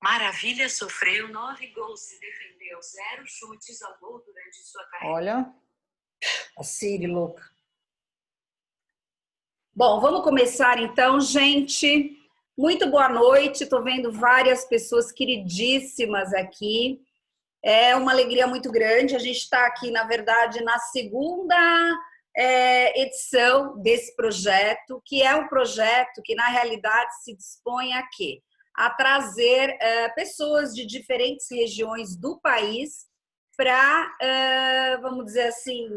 Maravilha sofreu 9 gols e defendeu 0 chutes ao gol durante sua carreira. Olha, a Siri louca. Bom, vamos começar então, gente. Muito boa noite. Estou vendo várias pessoas queridíssimas aqui. É uma alegria muito grande. A gente está aqui, na verdade, na segunda edição desse projeto, que é um projeto que, na realidade, se dispõe a quê? A trazer pessoas de diferentes regiões do país para, vamos dizer assim,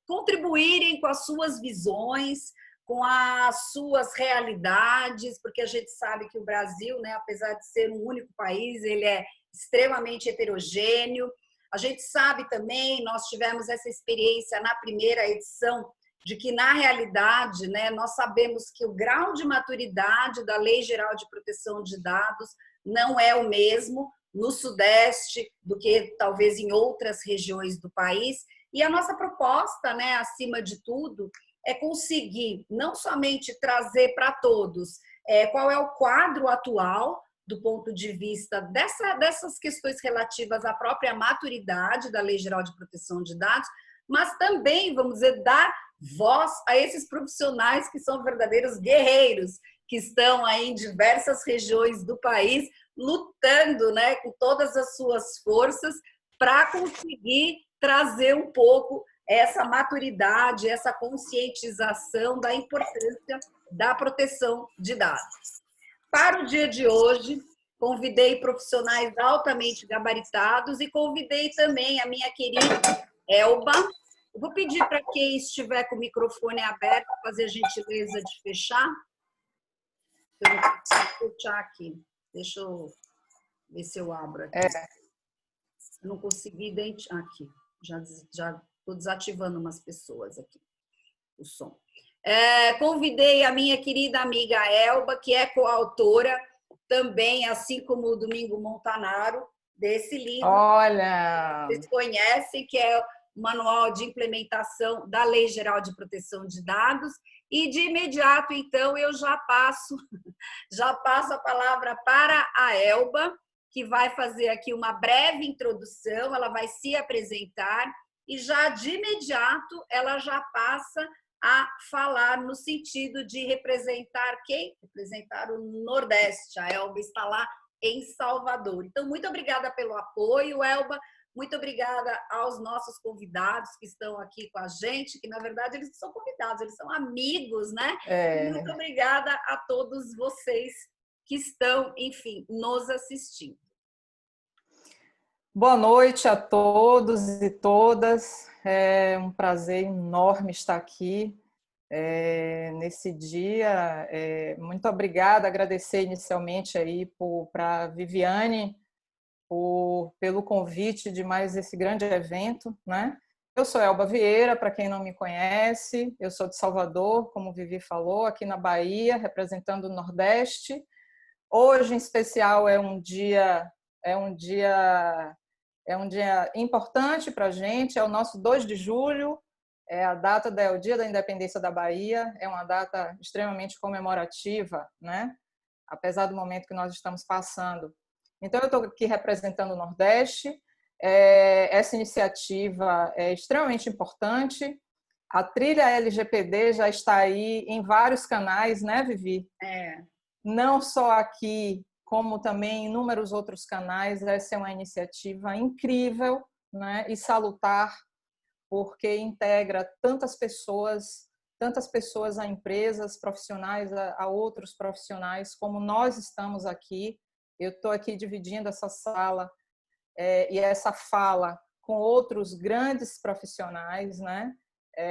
contribuírem com as suas visões, com as suas realidades, porque a gente sabe que o Brasil, né, apesar de ser um único país, ele é extremamente heterogêneo. A gente sabe também, nós tivemos essa experiência na primeira edição, de que, na realidade, né, nós sabemos que o grau de maturidade da Lei Geral de Proteção de Dados não é o mesmo no Sudeste do que talvez em outras regiões do país. E a nossa proposta, né, acima de tudo, é conseguir não somente trazer para todos qual é o quadro atual do ponto de vista dessas questões relativas à própria maturidade da Lei Geral de Proteção de Dados, mas também, vamos dizer, dar voz a esses profissionais que são verdadeiros guerreiros, que estão aí em diversas regiões do país, lutando, né, com todas as suas forças para conseguir trazer um pouco essa maturidade, essa conscientização da importância da proteção de dados. Para o dia de hoje, convidei profissionais altamente gabaritados e convidei também a minha querida Elba. Eu vou pedir para quem estiver com o microfone aberto fazer a gentileza de fechar. Eu não consigo fechar aqui. Deixa eu ver se eu abro aqui. Eu não consegui identificar. Aqui. Já estou desativando umas pessoas aqui. O som. Convidei a minha querida amiga Elba, que é coautora também, assim como o Domingo Montanaro, desse livro. Olha! Vocês conhecem, que é o Manual de Implementação da Lei Geral de Proteção de Dados. E, de imediato, então, eu já passo a palavra para a Elba, que vai fazer aqui uma breve introdução, ela vai se apresentar e já, de imediato, ela já passa a falar no sentido de representar quem? Representar o Nordeste. A Elba está lá em Salvador. Então, muito obrigada pelo apoio, Elba. Muito obrigada aos nossos convidados que estão aqui com a gente, que, na verdade, eles não são convidados, eles são amigos, né? Muito obrigada a todos vocês que estão, enfim, nos assistindo. Boa noite a todos e todas. É um prazer enorme estar aqui nesse dia. Muito obrigada, agradecer inicialmente aí para a Viviane pelo convite de mais esse grande evento, né? Eu sou Elba Vieira, para quem não me conhece, eu sou de Salvador, como Vivi falou, aqui na Bahia, representando o Nordeste. Hoje, em especial, é um dia importante para a gente, é o nosso 2 de julho, é o Dia da Independência da Bahia, é uma data extremamente comemorativa, né? Apesar do momento que nós estamos passando. Então, eu estou aqui representando o Nordeste, essa iniciativa é extremamente importante, a trilha LGPD já está aí em vários canais, né, Vivi? Não só aqui, como também em inúmeros outros canais. Essa é uma iniciativa incrível, né, e salutar, porque integra tantas pessoas a empresas, profissionais, a outros profissionais, como nós estamos aqui. Eu estou aqui dividindo essa sala e essa fala com outros grandes profissionais, né?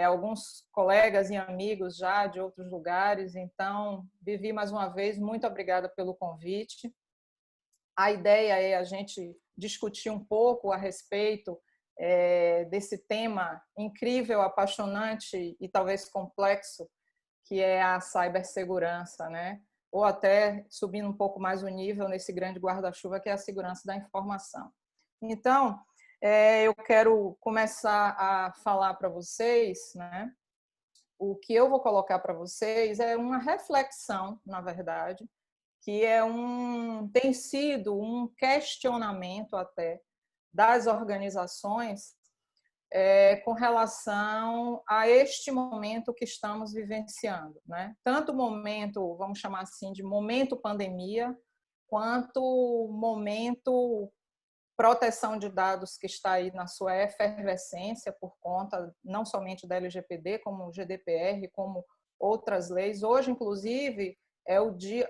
Alguns colegas e amigos já de outros lugares. Então, Vivi, mais uma vez, muito obrigada pelo convite. A ideia é a gente discutir um pouco a respeito desse tema incrível, apaixonante e talvez complexo, que é a cibersegurança, né? Ou até subindo um pouco mais o nível nesse grande guarda-chuva, que é a segurança da informação. Então, eu quero começar a falar para vocês, né? O que eu vou colocar para vocês é uma reflexão, na verdade, que tem sido um questionamento até das organizações com relação a este momento que estamos vivenciando, né? Tanto o momento, vamos chamar assim, de momento pandemia, quanto o momento proteção de dados que está aí na sua efervescência por conta não somente da LGPD, como o GDPR, como outras leis. Hoje, inclusive,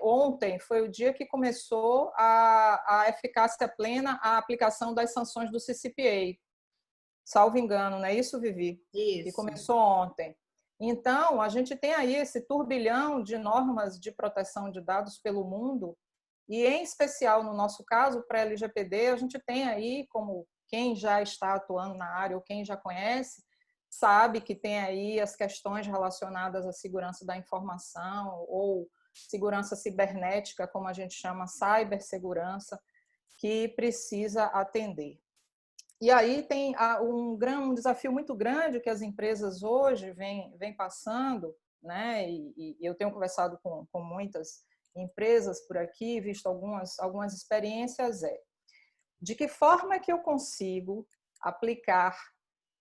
ontem foi o dia que começou a eficácia plena a aplicação das sanções do CCPA. Salvo engano, não é isso, Vivi? Isso. Que começou ontem. Então, a gente tem aí esse turbilhão de normas de proteção de dados pelo mundo, e, em especial, no nosso caso, para a LGPD, a gente tem aí, como quem já está atuando na área ou quem já conhece, sabe que tem aí as questões relacionadas à segurança da informação ou segurança cibernética, como a gente chama, cibersegurança, que precisa atender. E aí tem um desafio muito grande que as empresas hoje vêm passando, né? E eu tenho conversado com muitas empresas por aqui, visto algumas experiências, de que forma que eu consigo aplicar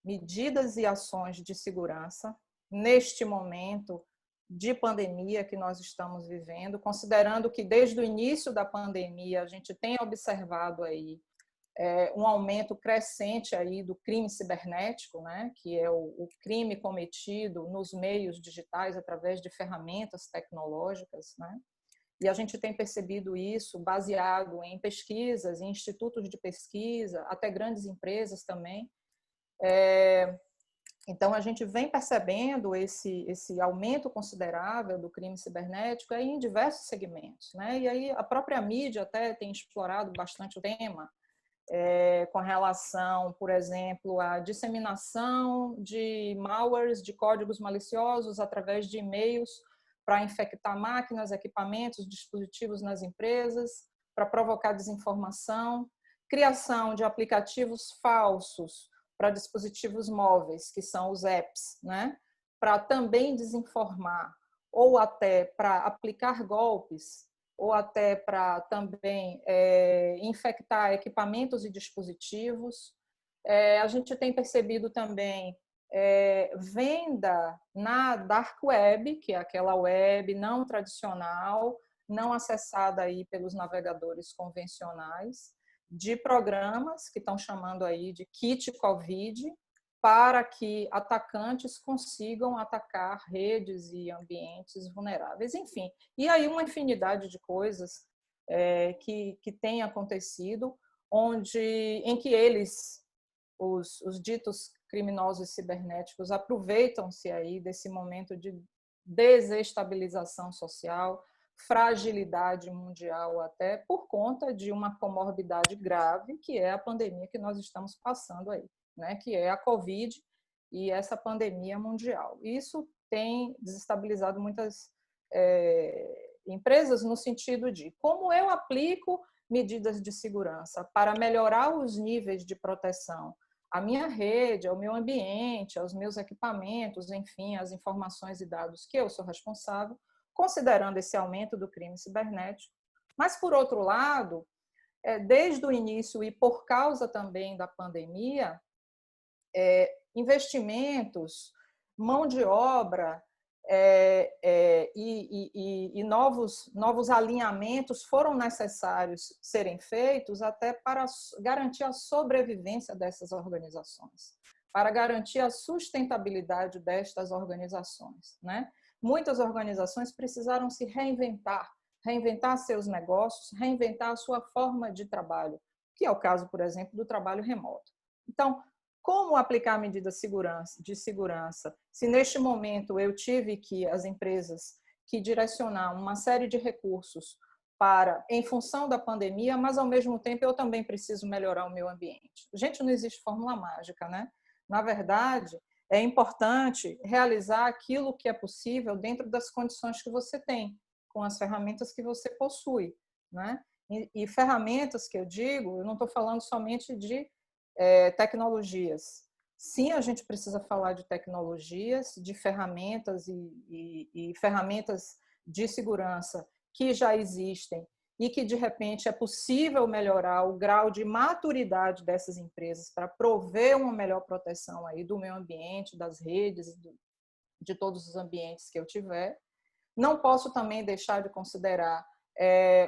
medidas e ações de segurança neste momento de pandemia que nós estamos vivendo, considerando que desde o início da pandemia a gente tem observado aí um aumento crescente aí do crime cibernético, né, que é o crime cometido nos meios digitais através de ferramentas tecnológicas, né? E a gente tem percebido isso baseado em pesquisas, em institutos de pesquisa, até grandes empresas também. Então, a gente vem percebendo esse aumento considerável do crime cibernético aí em diversos segmentos, né? E aí a própria mídia até tem explorado bastante o tema, com relação, por exemplo, à disseminação de malwares, de códigos maliciosos através de e-mails para infectar máquinas, equipamentos, dispositivos nas empresas, para provocar desinformação, criação de aplicativos falsos para dispositivos móveis, que são os apps, né? Para também desinformar ou até para aplicar golpes, ou até para também infectar equipamentos e dispositivos. A gente tem percebido também venda na dark web, que é aquela web não tradicional, não acessada aí pelos navegadores convencionais, de programas que estão chamando aí de kit COVID, para que atacantes consigam atacar redes e ambientes vulneráveis, enfim. E aí uma infinidade de coisas que tem acontecido, em que eles, os ditos criminosos cibernéticos, aproveitam-se aí desse momento de desestabilização social, fragilidade mundial até, por conta de uma comorbidade grave, que é a pandemia que nós estamos passando aí, né, que é a Covid e essa pandemia mundial. Isso tem desestabilizado muitas empresas no sentido de como eu aplico medidas de segurança para melhorar os níveis de proteção à minha rede, ao meu ambiente, aos meus equipamentos, enfim, as informações e dados que eu sou responsável, considerando esse aumento do crime cibernético. Mas, por outro lado, desde o início e por causa também da pandemia, investimentos, mão de obra e novos alinhamentos foram necessários serem feitos até para garantir a sobrevivência dessas organizações, para garantir a sustentabilidade destas organizações, né? Muitas organizações precisaram se reinventar seus negócios, reinventar a sua forma de trabalho, que é o caso, por exemplo, do trabalho remoto. Então, como aplicar medidas de segurança se neste momento eu tive que as empresas que direcionar uma série de recursos em função da pandemia, mas ao mesmo tempo eu também preciso melhorar o meu ambiente. Gente, não existe fórmula mágica, né? Na verdade, é importante realizar aquilo que é possível dentro das condições que você tem, com as ferramentas que você possui, né? E ferramentas que eu digo, eu não estou falando somente de tecnologias. Sim, a gente precisa falar de tecnologias, de ferramentas e ferramentas de segurança que já existem e que, de repente, é possível melhorar o grau de maturidade dessas empresas para prover uma melhor proteção aí do meio ambiente, das redes, de todos os ambientes que eu tiver. Não posso também deixar de considerar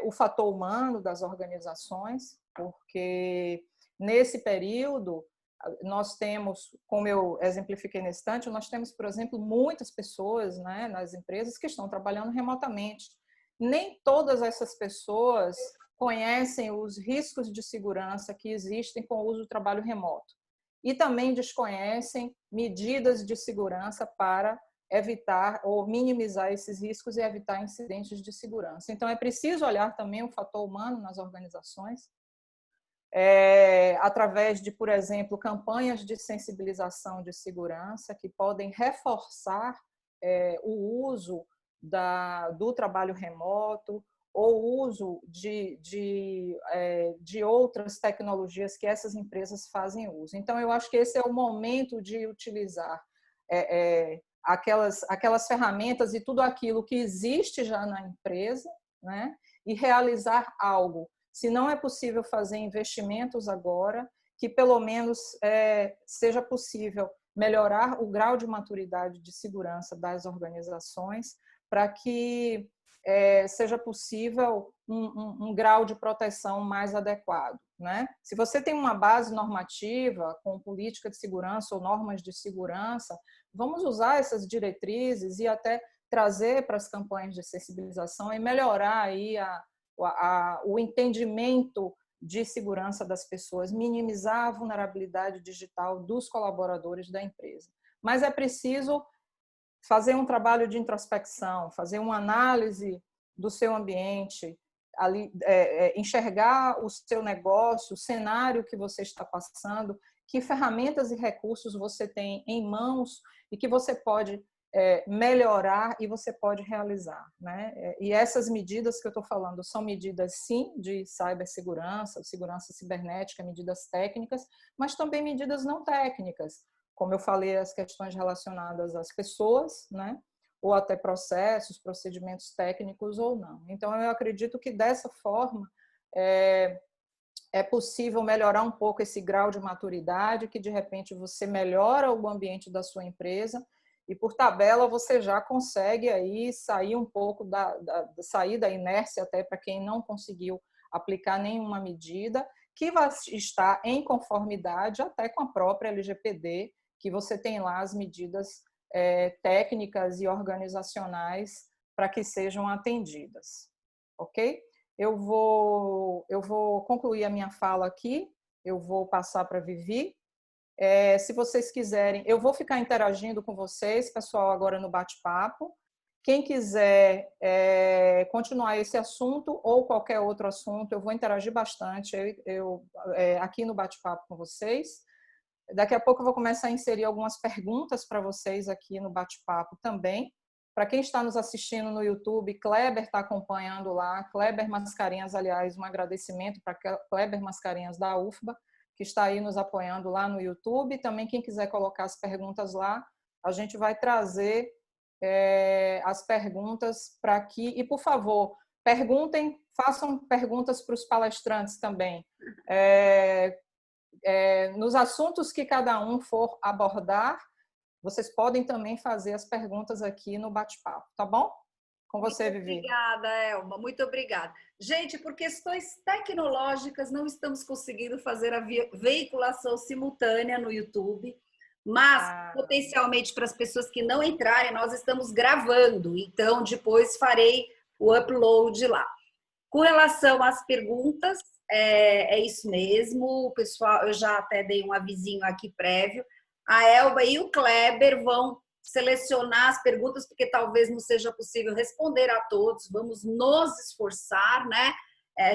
o fator humano das organizações, porque nesse período nós temos, como eu exemplifiquei nesse instante, nós temos, por exemplo, muitas pessoas, né, nas empresas que estão trabalhando remotamente. Nem todas essas pessoas conhecem os riscos de segurança que existem com o uso do trabalho remoto. E também desconhecem medidas de segurança para evitar ou minimizar esses riscos e evitar incidentes de segurança. Então, é preciso olhar também o fator humano nas organizações, através de, por exemplo, campanhas de sensibilização de segurança que podem reforçar o uso do trabalho remoto ou o uso de outras tecnologias que essas empresas fazem uso. Então, eu acho que esse é o momento de utilizar aquelas ferramentas e tudo aquilo que existe já na empresa, né, e realizar algo. Se não é possível fazer investimentos agora, que pelo menos seja possível melhorar o grau de maturidade de segurança das organizações para que seja possível um grau de proteção mais adequado, né? Se você tem uma base normativa com política de segurança ou normas de segurança, vamos usar essas diretrizes e até trazer para as campanhas de sensibilização e melhorar aí o entendimento de segurança das pessoas, minimizar a vulnerabilidade digital dos colaboradores da empresa. Mas é preciso fazer um trabalho de introspecção, fazer uma análise do seu ambiente, enxergar o seu negócio, o cenário que você está passando, que ferramentas e recursos você tem em mãos e que você pode melhorar e você pode realizar, né? E essas medidas que eu estou falando são medidas, sim, de cibersegurança, segurança cibernética, medidas técnicas, mas também medidas não técnicas, como eu falei, as questões relacionadas às pessoas, né? Ou até processos, procedimentos técnicos ou não. Então, eu acredito que dessa forma é possível melhorar um pouco esse grau de maturidade, que de repente você melhora o ambiente da sua empresa e por tabela você já consegue aí sair um pouco sair da inércia até para quem não conseguiu aplicar nenhuma medida, que vai estar em conformidade até com a própria LGPD, que você tem lá as medidas técnicas e organizacionais para que sejam atendidas, ok? Eu vou concluir a minha fala aqui, eu vou passar para a Vivi. Se vocês quiserem, eu vou ficar interagindo com vocês, pessoal, agora no bate-papo. Quem quiser continuar esse assunto ou qualquer outro assunto, eu vou interagir bastante aqui no bate-papo com vocês. Daqui a pouco eu vou começar a inserir algumas perguntas para vocês aqui no bate-papo também. Para quem está nos assistindo no YouTube, Kleber está acompanhando lá. Kleber Mascarenhas, aliás, um agradecimento para Kleber Mascarenhas da UFBA, que está aí nos apoiando lá no YouTube. Também quem quiser colocar as perguntas lá, a gente vai trazer as perguntas para aqui. E, por favor, perguntem, façam perguntas para os palestrantes também. Nos assuntos que cada um for abordar, vocês podem também fazer as perguntas aqui no bate-papo, tá bom? Com você, Vivi. Muito obrigada, Elma, muito obrigada. Gente, por questões tecnológicas, não estamos conseguindo fazer a veiculação simultânea no YouTube, mas potencialmente para as pessoas que não entrarem, nós estamos gravando, então depois farei o upload lá. Com relação às perguntas, é isso mesmo, pessoal, eu já até dei um avisinho aqui prévio. A Elba e o Kleber vão selecionar as perguntas, porque talvez não seja possível responder a todos, vamos nos esforçar, né?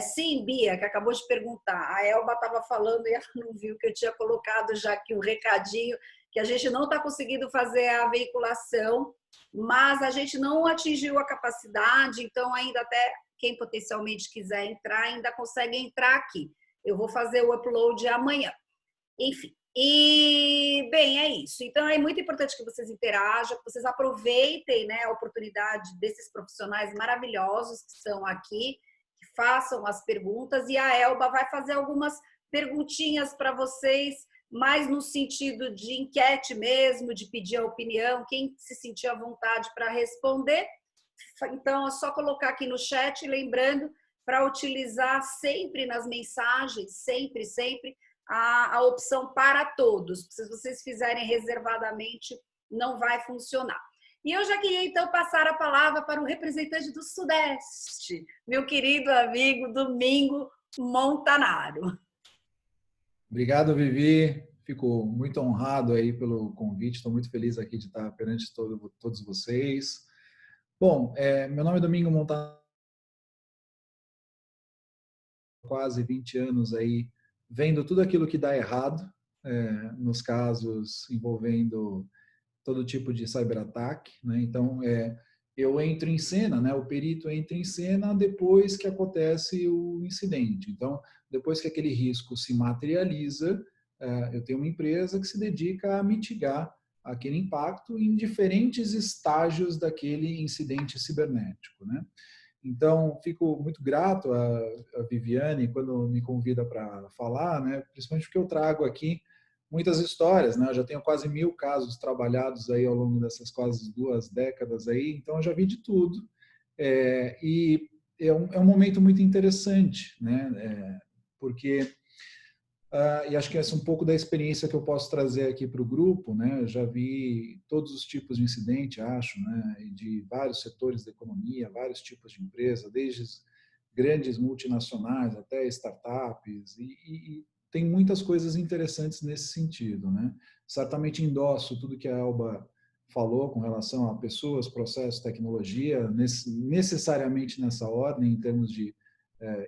Sim, Bia, que acabou de perguntar, a Elba estava falando e ela não viu que eu tinha colocado já aqui um recadinho, que a gente não está conseguindo fazer a veiculação, mas a gente não atingiu a capacidade, então ainda até quem potencialmente quiser entrar, ainda consegue entrar aqui. Eu vou fazer o upload amanhã. Enfim, E, bem, é isso. Então, é muito importante que vocês interajam, que vocês aproveitem, né, a oportunidade desses profissionais maravilhosos que estão aqui, que façam as perguntas, e a Elba vai fazer algumas perguntinhas para vocês, mais no sentido de enquete mesmo, de pedir a opinião, quem se sentir à vontade para responder. Então, é só colocar aqui no chat, lembrando, para utilizar sempre nas mensagens, sempre, sempre, a opção para todos. Se vocês fizerem reservadamente, não vai funcionar. E eu já queria, então, passar a palavra para o representante do Sudeste, meu querido amigo Domingo Montanaro. Obrigado, Vivi. Fico muito honrado aí pelo convite. Estou muito feliz aqui de estar perante todos vocês. Bom, meu nome é Domingo Montanaro. Quase 20 anos aí vendo tudo aquilo que dá errado, nos casos envolvendo todo tipo de cyberataque, né? Então, eu entro em cena, né? O perito entra em cena depois que acontece o incidente. Então, depois que aquele risco se materializa, eu tenho uma empresa que se dedica a mitigar aquele impacto em diferentes estágios daquele incidente cibernético, né? Então, fico muito grato a Viviane quando me convida para falar, né? Principalmente porque eu trago aqui muitas histórias, né? Eu já tenho quase 1000 casos trabalhados aí ao longo dessas quase 2 décadas aí, então eu já vi de tudo. E é um momento muito interessante, né? Porque e acho que essa é um pouco da experiência que eu posso trazer aqui para o grupo, né? Eu já vi todos os tipos de incidente, acho, né? De vários setores da economia, vários tipos de empresa, desde grandes multinacionais até startups, e tem muitas coisas interessantes nesse sentido, né? Certamente endosso tudo que a Elba falou com relação a pessoas, processos, tecnologia, necessariamente nessa ordem, em termos de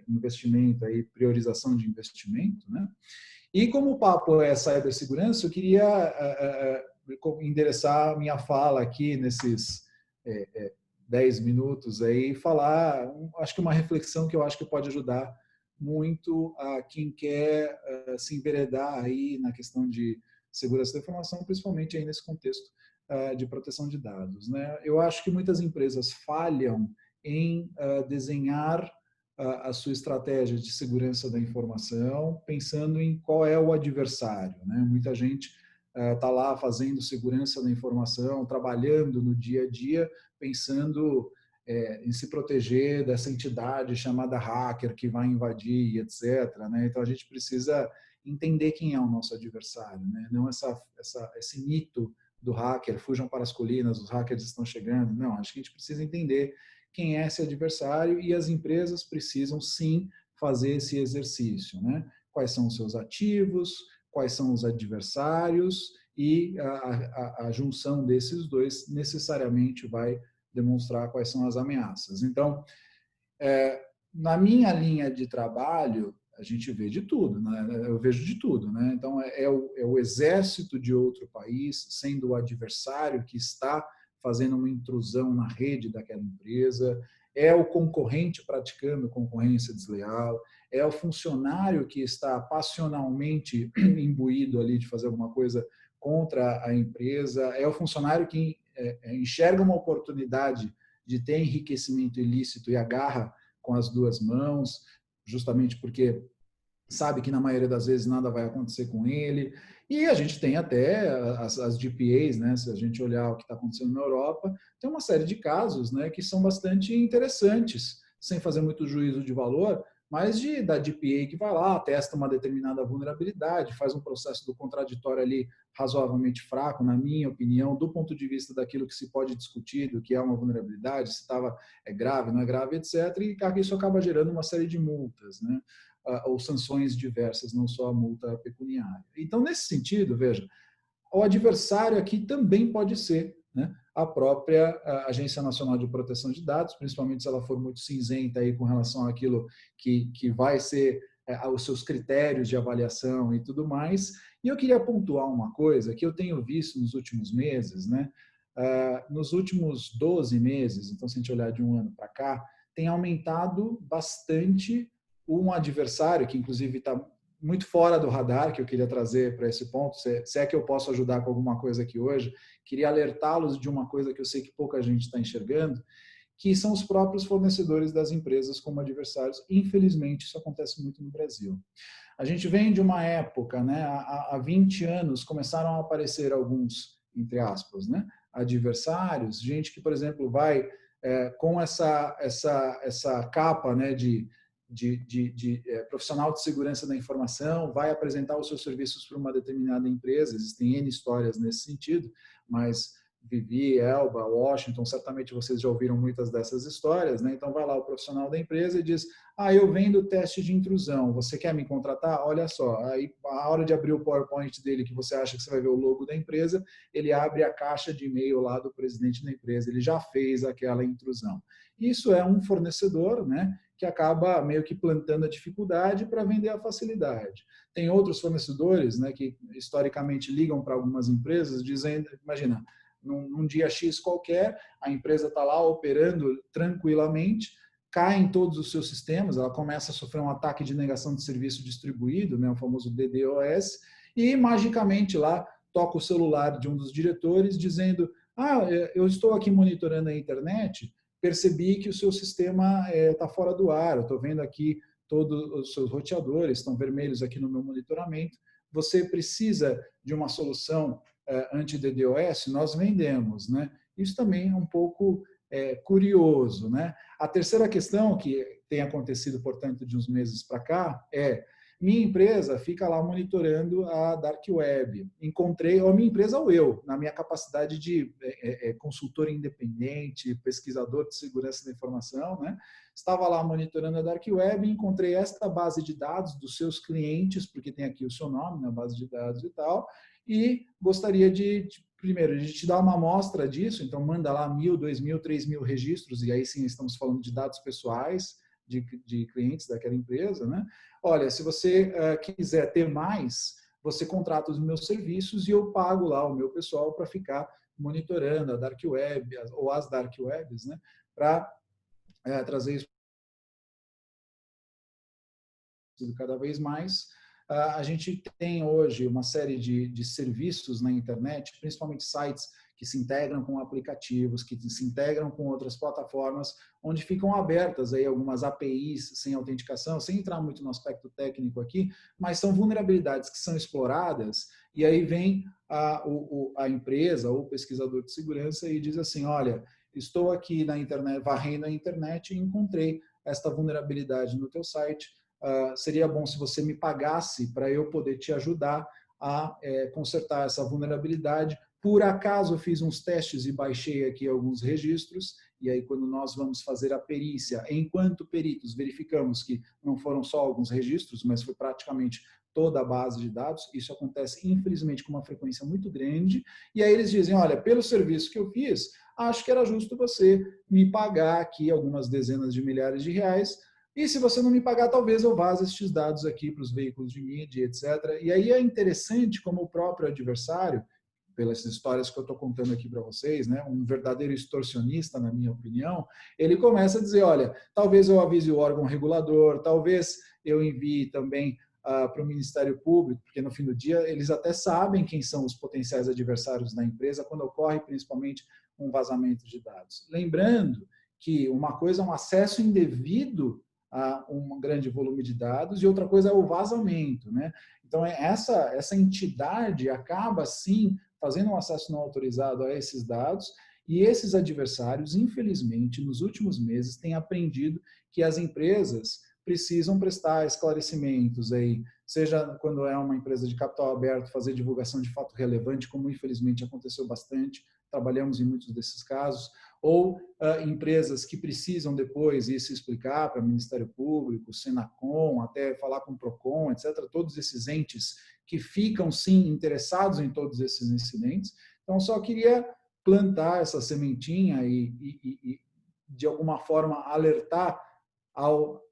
investimento, aí, priorização de investimento, né? E como o papo é cibersegurança, eu queria endereçar minha fala aqui nesses 10 minutos aí, falar, acho que uma reflexão que eu acho que pode ajudar muito a quem quer se enveredar aí na questão de segurança da informação, principalmente aí nesse contexto de proteção de dados, né? Eu acho que muitas empresas falham em desenhar a sua estratégia de segurança da informação, pensando em qual é o adversário, né? Muita gente está lá fazendo segurança da informação, trabalhando no dia a dia, pensando em se proteger dessa entidade chamada hacker que vai invadir, etc., né? Então a gente precisa entender quem é o nosso adversário, né? Não esse mito do hacker, fujam para as colinas, os hackers estão chegando. Não, acho que a gente precisa entender quem é esse adversário, e as empresas precisam sim fazer esse exercício, né? Quais são os seus ativos, quais são os adversários, e a junção desses dois necessariamente vai demonstrar quais são as ameaças. Então, na minha linha de trabalho, a gente vê de tudo, né? Eu vejo de tudo, né? Então, é o exército de outro país sendo o adversário que está fazendo uma intrusão na rede daquela empresa, é o concorrente praticando concorrência desleal, é o funcionário que está passionalmente imbuído ali de fazer alguma coisa contra a empresa, é o funcionário que enxerga uma oportunidade de ter enriquecimento ilícito e agarra com as 2 mãos, justamente porque sabe que na maioria das vezes nada vai acontecer com ele. E a gente tem até as DPAs, né? Se a gente olhar o que está acontecendo na Europa, tem uma série de casos, né, que são bastante interessantes, sem fazer muito juízo de valor, mas da DPA que vai lá, testa uma determinada vulnerabilidade, faz um processo do contraditório ali razoavelmente fraco, na minha opinião, do ponto de vista daquilo que se pode discutir, do que é uma vulnerabilidade, se é grave, não é grave, etc. E isso acaba gerando uma série de multas, né? Ou sanções diversas, não só a multa pecuniária. Então, nesse sentido, veja, o adversário aqui também pode ser, né, a própria Agência Nacional de Proteção de Dados, principalmente se ela for muito cinzenta aí com relação àquilo que vai ser os seus critérios de avaliação e tudo mais. E eu queria pontuar uma coisa que eu tenho visto nos últimos meses, né? Nos últimos 12 meses, então se a gente olhar de um ano para cá, tem aumentado bastante um adversário que inclusive está muito fora do radar que eu queria trazer para esse ponto, se é que eu posso ajudar com alguma coisa aqui hoje, queria alertá-los de uma coisa que eu sei que pouca gente está enxergando, que são os próprios fornecedores das empresas como adversários. Infelizmente, isso acontece muito no Brasil. A gente vem de uma época, né, há 20 anos, começaram a aparecer alguns, entre aspas, né, adversários, gente que, por exemplo, vai com essa capa, né, de profissional de segurança da informação, vai apresentar os seus serviços para uma determinada empresa. Existem N histórias nesse sentido, mas Vivi, Elba, Washington, certamente vocês já ouviram muitas dessas histórias, né? Então vai lá o profissional da empresa e diz: eu vendo teste de intrusão, você quer me contratar? Olha só, aí a hora de abrir o PowerPoint dele, que você acha que você vai ver o logo da empresa, ele abre a caixa de e-mail lá do presidente da empresa, ele já fez aquela intrusão. Isso é um fornecedor, né, que acaba meio que plantando a dificuldade para vender a facilidade. Tem outros fornecedores, né, que historicamente ligam para algumas empresas dizendo, imagina, num dia X qualquer, a empresa está lá operando tranquilamente, cai em todos os seus sistemas, ela começa a sofrer um ataque de negação de serviço distribuído, né, o famoso DDoS, e magicamente lá toca o celular de um dos diretores dizendo: eu estou aqui monitorando a internet, percebi que o seu sistema está fora do ar, eu estou vendo aqui todos os seus roteadores estão vermelhos aqui no meu monitoramento, você precisa de uma solução anti-DDoS? Nós vendemos, né? Isso também é um pouco curioso, né? A terceira questão que tem acontecido, portanto, de uns meses para cá é: minha empresa fica lá monitorando a Dark Web. Encontrei, ou minha empresa ou eu, na minha capacidade de consultor independente, pesquisador de segurança da informação, né? Estava lá monitorando a Dark Web e encontrei esta base de dados dos seus clientes, porque tem aqui o seu nome na base de dados e tal, e gostaria primeiro, de te dar uma amostra disso, então manda lá 1.000, 2.000, 3.000 registros, e aí sim estamos falando de dados pessoais de clientes daquela empresa, né? Olha, se você quiser ter mais, você contrata os meus serviços e eu pago lá o meu pessoal para ficar monitorando a Dark Web, ou as Dark Webs, né? Para trazer isso cada vez mais. A gente tem hoje uma série de serviços na internet, principalmente sites que se integram com aplicativos, que se integram com outras plataformas, onde ficam abertas aí algumas APIs sem autenticação, sem entrar muito no aspecto técnico aqui, mas são vulnerabilidades que são exploradas, e aí vem a empresa ou o pesquisador de segurança e diz assim: olha, estou aqui na internet, varrendo a internet e encontrei esta vulnerabilidade no teu site, seria bom se você me pagasse para eu poder te ajudar a consertar essa vulnerabilidade. Por acaso eu fiz uns testes e baixei aqui alguns registros, e aí quando nós vamos fazer a perícia, enquanto peritos, verificamos que não foram só alguns registros, mas foi praticamente toda a base de dados. Isso acontece, infelizmente, com uma frequência muito grande, e aí eles dizem: olha, pelo serviço que eu fiz, acho que era justo você me pagar aqui algumas dezenas de milhares de reais, e se você não me pagar, talvez eu vaze estes dados aqui para os veículos de mídia, etc. E aí é interessante como o próprio adversário, pelas histórias que eu estou contando aqui para vocês, né, um verdadeiro extorsionista, na minha opinião, ele começa a dizer: olha, talvez eu avise o órgão regulador, talvez eu envie também para o Ministério Público, porque no fim do dia eles até sabem quem são os potenciais adversários da empresa quando ocorre principalmente um vazamento de dados. Lembrando que uma coisa é um acesso indevido a um grande volume de dados e outra coisa é o vazamento, né? Então essa entidade acaba sim fazendo um acesso não autorizado a esses dados, e esses adversários, infelizmente, nos últimos meses têm aprendido que as empresas precisam prestar esclarecimentos aí, seja quando é uma empresa de capital aberto, fazer divulgação de fato relevante, como infelizmente aconteceu bastante, trabalhamos em muitos desses casos, ou empresas que precisam depois ir se explicar para o Ministério Público, Senacom, até falar com o Procon, etc., todos esses entes que ficam, sim, interessados em todos esses incidentes. Então, só queria plantar essa sementinha e de alguma forma, alertar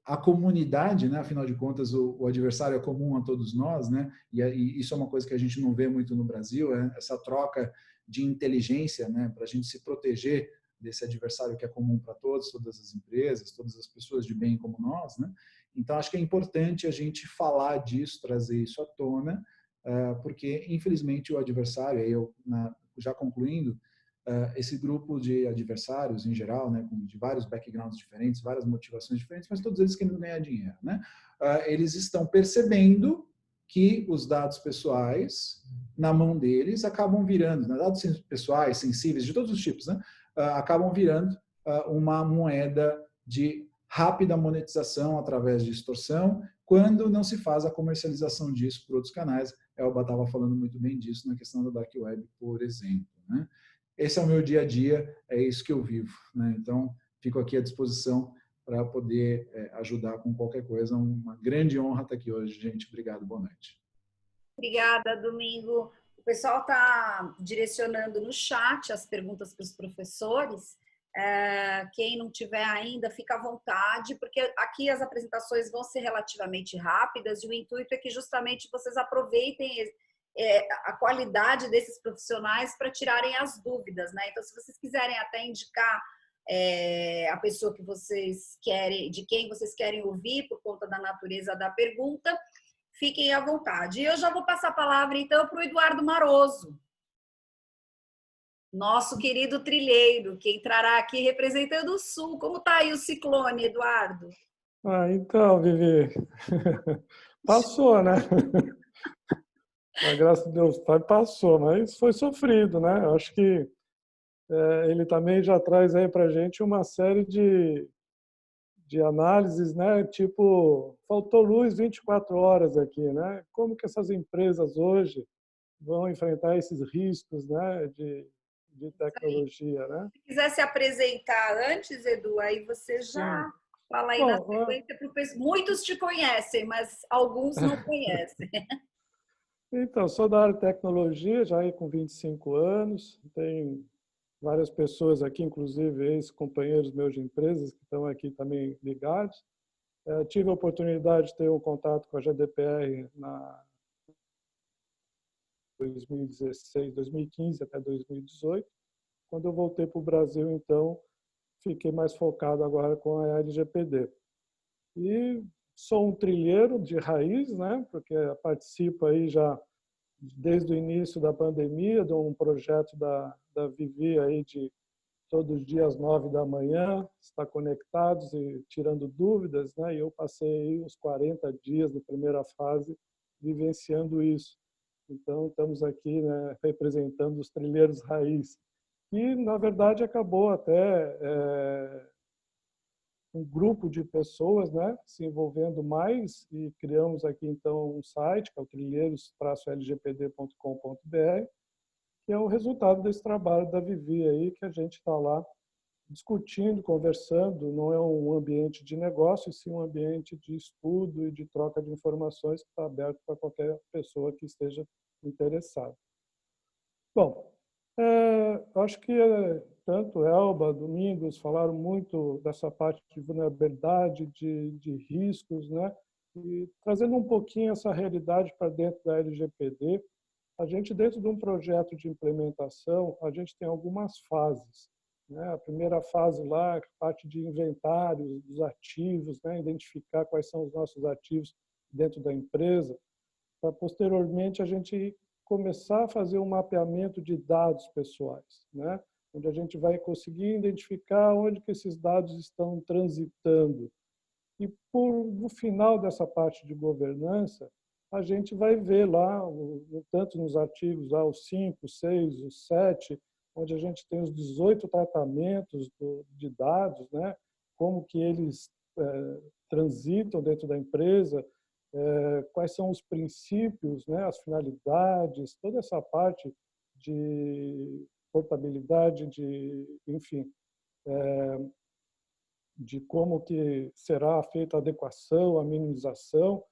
a comunidade, né? Afinal de contas, o adversário é comum a todos nós, né? E isso é uma coisa que a gente não vê muito no Brasil, essa troca de inteligência, né? Para a gente se proteger desse adversário que é comum para todos, todas as empresas, todas as pessoas de bem como nós, né? Então, acho que é importante a gente falar disso, trazer isso à tona, porque, infelizmente, o adversário, aí eu, já concluindo, esse grupo de adversários, em geral, né, de vários backgrounds diferentes, várias motivações diferentes, mas todos eles querendo ganhar dinheiro, né? Eles estão percebendo que os dados pessoais, na mão deles, acabam virando, né, dados pessoais, sensíveis, de todos os tipos, né, acabam virando uma moeda de rápida monetização através de extorsão, quando não se faz a comercialização disso por outros canais. Elba estava falando muito bem disso na questão da Dark Web, por exemplo, né? Esse é o meu dia a dia, é isso que eu vivo, né? Então, fico aqui à disposição para poder ajudar com qualquer coisa. Uma grande honra estar aqui hoje, gente. Obrigado, boa noite. Obrigada, Domingo. O pessoal está direcionando no chat as perguntas para os professores. Quem não tiver ainda, fica à vontade, porque aqui as apresentações vão ser relativamente rápidas e o intuito é que justamente vocês aproveitem a qualidade desses profissionais para tirarem as dúvidas, né? Então, se vocês quiserem até indicar a pessoa que vocês querem, de quem vocês querem ouvir por conta da natureza da pergunta, fiquem à vontade. E eu já vou passar a palavra, então, para o Eduardo Maroso, nosso querido trilheiro, que entrará aqui representando o Sul. Como está aí o ciclone, Eduardo? Então, Vivi, passou, né? A graça de Deus, passou, mas foi sofrido, né? Eu acho que ele também já traz aí para a gente uma série de análises, né? Tipo, faltou luz 24 horas aqui, né? Como que essas empresas hoje vão enfrentar esses riscos, né? De tecnologia, né? Se quiser se apresentar antes, Edu, aí você já fala aí na sequência. Muitos te conhecem, mas alguns não conhecem. Então, sou da área de tecnologia, já aí com 25 anos, tem várias pessoas aqui, inclusive ex-companheiros meus de empresas, que estão aqui também ligados. Tive a oportunidade de ter um contato com a GDPR na 2016, 2015 até 2018. Quando eu voltei para o Brasil, então, fiquei mais focado agora com a LGPD. E sou um trilheiro de raiz, né? Porque participo aí já desde o início da pandemia de um projeto da Vivi aí de todos os dias 9 da manhã, estar conectados e tirando dúvidas, né? E eu passei uns 40 dias na primeira fase vivenciando isso. Então, estamos aqui, né, representando os trilheiros raiz. E, na verdade, acabou até um grupo de pessoas, né, se envolvendo mais e criamos aqui, então, um site, que é o trilheiros-lgpd.com.br, que é o resultado desse trabalho da Vivi aí, que a gente está lá discutindo, conversando. Não é um ambiente de negócio, sim um ambiente de estudo e de troca de informações que está aberto para qualquer pessoa que esteja interessada. Bom, acho que tanto Elba, Domingos falaram muito dessa parte de vulnerabilidade, de riscos, né? E trazendo um pouquinho essa realidade para dentro da LGPD, a gente, dentro de um projeto de implementação, a gente tem algumas fases, né? A primeira fase lá, a parte de inventários dos ativos, né? Identificar quais são os nossos ativos dentro da empresa, para posteriormente a gente começar a fazer um mapeamento de dados pessoais, né? Onde a gente vai conseguir identificar onde que esses dados estão transitando. E no final dessa parte de governança, a gente vai ver lá, tanto nos artigos, lá, os 5, 6, os 7, onde a gente tem os 18 tratamentos de dados, né? Como que eles transitam dentro da empresa, quais são os princípios, né, as finalidades, toda essa parte de portabilidade, enfim, de como que será feita a adequação, a minimização.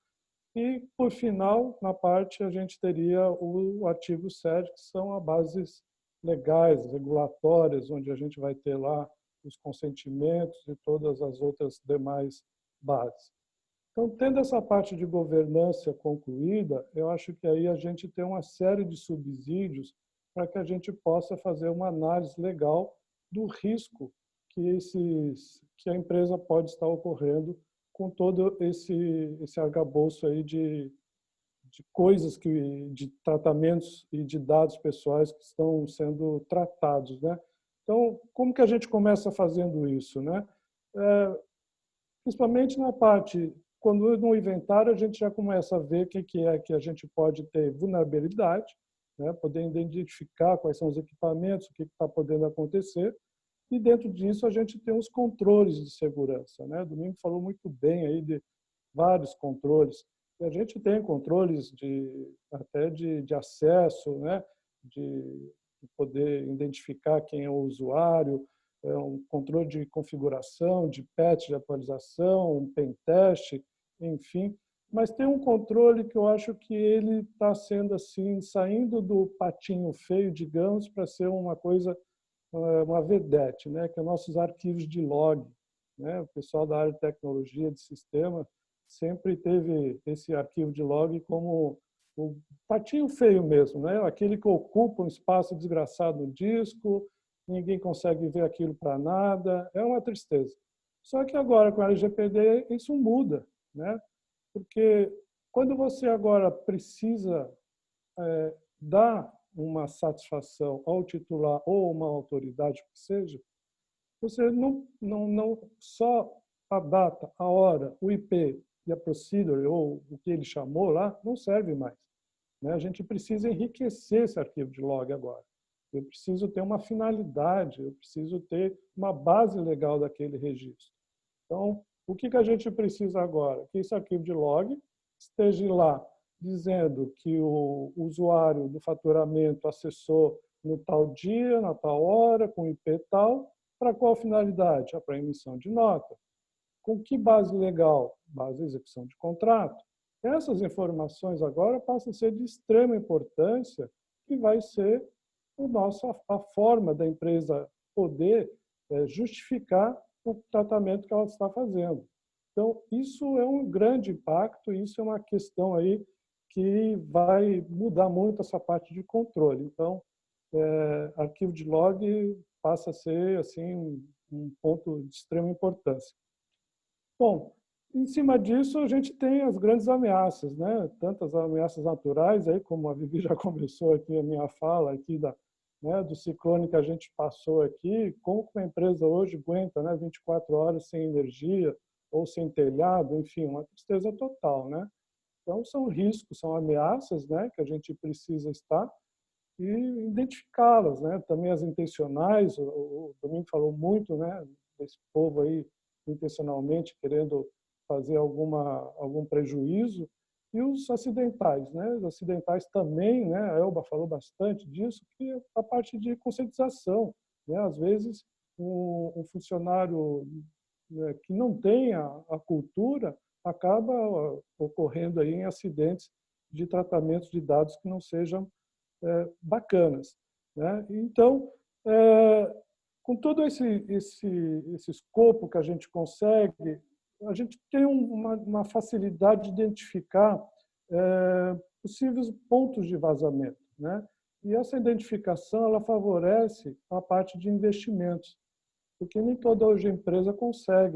E, por final, na parte, a gente teria o artigo 7, que são as bases legais, regulatórias, onde a gente vai ter lá os consentimentos e todas as outras demais bases. Então, tendo essa parte de governança concluída, eu acho que aí a gente tem uma série de subsídios para que a gente possa fazer uma análise legal do risco que a empresa pode estar ocorrendo com todo esse arcabouço aí de coisas, de tratamentos e de dados pessoais que estão sendo tratados, né? Então, como que a gente começa fazendo isso, né? Principalmente na parte, quando no inventário a gente já começa a ver o que é que a gente pode ter vulnerabilidade, né? Poder identificar quais são os equipamentos, o que está podendo acontecer, e dentro disso a gente tem os controles de segurança, né? Domingo falou muito bem aí de vários controles. E a gente tem controles até de acesso, né? de poder identificar quem é o usuário, um controle de configuração, de patch de atualização, um pen test, enfim. Mas tem um controle que eu acho que ele está sendo assim, saindo do patinho feio, digamos, para ser uma coisa, uma vedete, né? Que é nossos arquivos de log, né? O pessoal da área de tecnologia de sistema sempre teve esse arquivo de log como o patinho feio mesmo, né? Aquele que ocupa um espaço desgraçado no disco, ninguém consegue ver aquilo para nada, é uma tristeza. Só que agora, com a LGPD, isso muda, né? Porque quando você agora precisa dar uma satisfação ao titular ou uma autoridade que seja, você não só a data, a hora, o IP e a procedure, ou o que ele chamou lá, não serve mais, né? A gente precisa enriquecer esse arquivo de log agora. Eu preciso ter uma finalidade, eu preciso ter uma base legal daquele registro. Então, o que a gente precisa agora? Que esse arquivo de log esteja lá dizendo que o usuário do faturamento acessou no tal dia, na tal hora, com IP tal, para qual finalidade? Para emissão de nota. Com que base legal? Base de execução de contrato. Essas informações agora passam a ser de extrema importância, que vai ser a forma da empresa poder justificar o tratamento que ela está fazendo. Então, isso é um grande impacto, isso é uma questão aí que vai mudar muito essa parte de controle. Então, arquivo de log passa a ser assim um ponto de extrema importância. Bom, em cima disso a gente tem as grandes ameaças, né? Tantas ameaças naturais aí, como a Vivi já começou aqui a minha fala aqui do ciclone que a gente passou aqui, como uma empresa hoje aguenta, né, 24 horas sem energia ou sem telhado, enfim, uma tristeza total, né? Então são riscos, são ameaças, né, que a gente precisa estar e identificá-las, né? Também as intencionais, o Domingo falou muito, né, desse povo aí intencionalmente querendo fazer algum prejuízo, e os acidentais, né? Os acidentais também, né? A Elba falou bastante disso, que é a parte de conscientização, né? Às vezes um funcionário, né, que não tem a cultura acaba ocorrendo aí em acidentes de tratamentos de dados que não sejam bacanas, né? Então, com todo esse escopo que a gente consegue, a gente tem uma facilidade de identificar possíveis pontos de vazamento, né? E essa identificação ela favorece a parte de investimentos, porque nem toda hoje empresa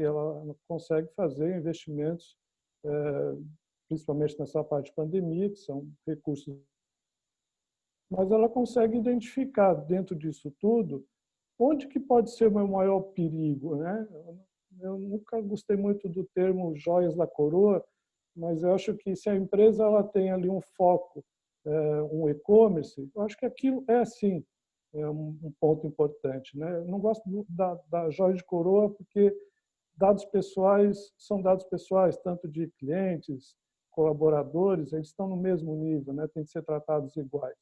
ela consegue fazer investimentos, principalmente nessa parte de pandemia, que são recursos, mas ela consegue identificar dentro disso tudo onde que pode ser o meu maior perigo, né? Eu nunca gostei muito do termo joias da coroa, mas eu acho que se a empresa ela tem ali um foco, um e-commerce, eu acho que aquilo é sim um ponto importante, né? Eu não gosto da joia de coroa porque dados pessoais são dados pessoais, tanto de clientes, colaboradores, eles estão no mesmo nível, né? Tem que ser tratados iguais.